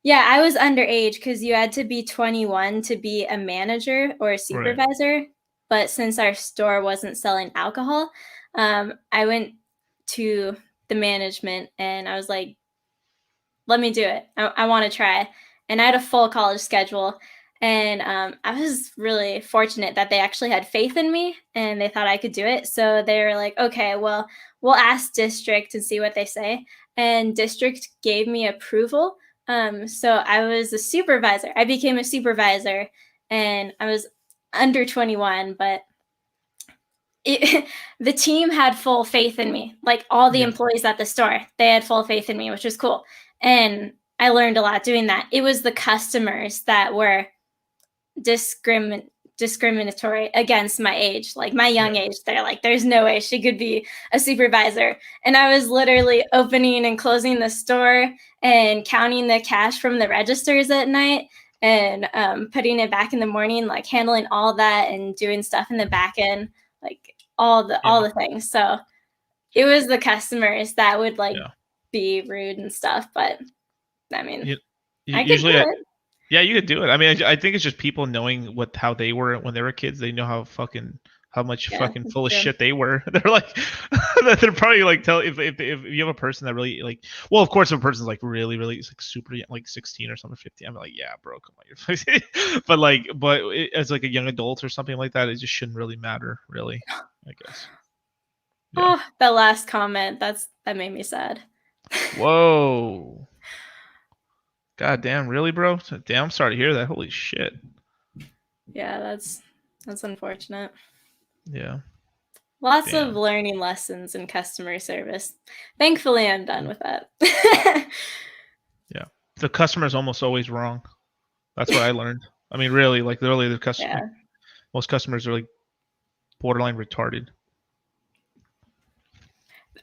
yeah, I was underage because you had to be 21 to be a manager or a supervisor. Right. But since our store wasn't selling alcohol, I went to the management and I was like, let me do it. I want to try. And I had a full college schedule. And I was really fortunate that they actually had faith in me and they thought I could do it. So they were like, okay, well, we'll ask district and see what they say. And district gave me approval. So I was a supervisor. I became a supervisor and I was under 21, but the team had full faith in me. Like all the employees at the store, they had full faith in me, which was cool. And I learned a lot doing that. It was the customers that were discriminatory against my age, like my young age. They're like, there's no way she could be a supervisor. And I was literally opening and closing the store and counting the cash from the registers at night and putting it back in the morning, like handling all that and doing stuff in the back end, like all the things. So it was the customers that would like be rude and stuff. But I mean, I could do it. Yeah, you could do it. I mean, I think it's just people knowing how they were when they were kids. They know how much fucking full of shit they were. They're like, they're probably like if you have a person that really like, well, of course, if a person's like really like super like 16 or something, 15, I'm like, yeah, bro, come on, but as like a young adult or something like that, it just shouldn't really matter, really, I guess. Yeah. Oh, that last comment, that made me sad. Whoa. God damn, really, bro? Damn, I'm sorry to hear that. Holy shit. Yeah, that's unfortunate. Yeah. Lots of learning lessons in customer service. Thankfully, I'm done with that. Yeah. The customer's almost always wrong. That's what I learned. I mean, really, like literally the customer. Yeah. Most customers are like borderline retarded.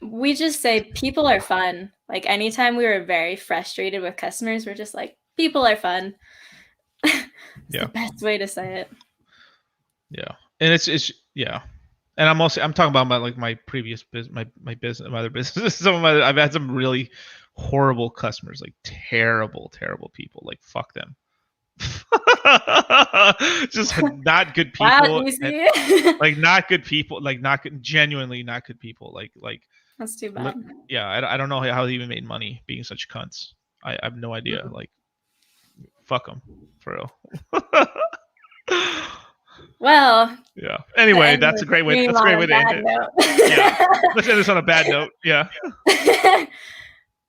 We just say people are fun. Like anytime we were very frustrated with customers, we're just like, people are fun. It's the best way to say it. Yeah. And it's yeah. And I'm talking about my previous business, my business, my other business. I've had some really horrible customers, like terrible people. Like fuck them. Just not good people. Wow, and, like not good people. Like genuinely not good people. Like that's too bad. Yeah, I don't know how they even made money being such cunts. I have no idea. Mm-hmm. Like, fuck them, for real. Well. Yeah. Anyway, that's a great way. That's a great way to end it. Yeah. Let's end this on a bad note. Yeah.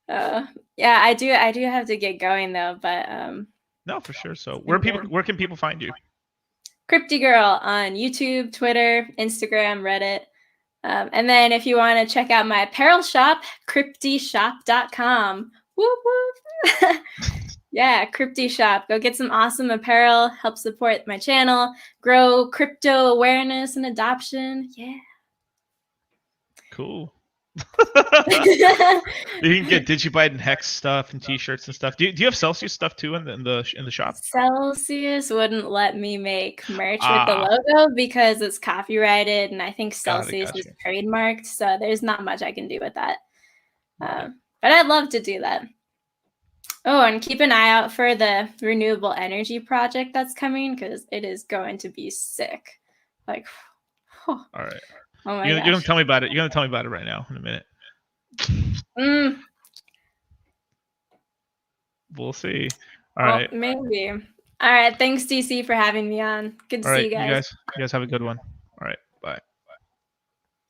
Yeah, I do have to get going though, but no, for sure. So where can people find you? Cryptygirl on YouTube, Twitter, Instagram, Reddit. And then if you want to check out my apparel shop, cryptyshop.com. Whoop, whoop. Yeah, Crypty Shop. Go get some awesome apparel, help support my channel, grow crypto awareness and adoption. Yeah. Cool. You can get Digibyte and Hex stuff and t-shirts and stuff. Do you have Celsius stuff too in the shop? Celsius wouldn't let me make merch with the logo because it's copyrighted, and I think Celsius is trademarked, so there's not much I can do with that. But I'd love to do that. Oh, and keep an eye out for the renewable energy project that's coming because it is going to be sick. Like, all right. Oh my gosh. You're gonna tell me about it. You're gonna tell me about it right now in a minute. We'll see. All right. Maybe. All right. Thanks, DC, for having me on. Good to see you guys. You guys have a good one. All right.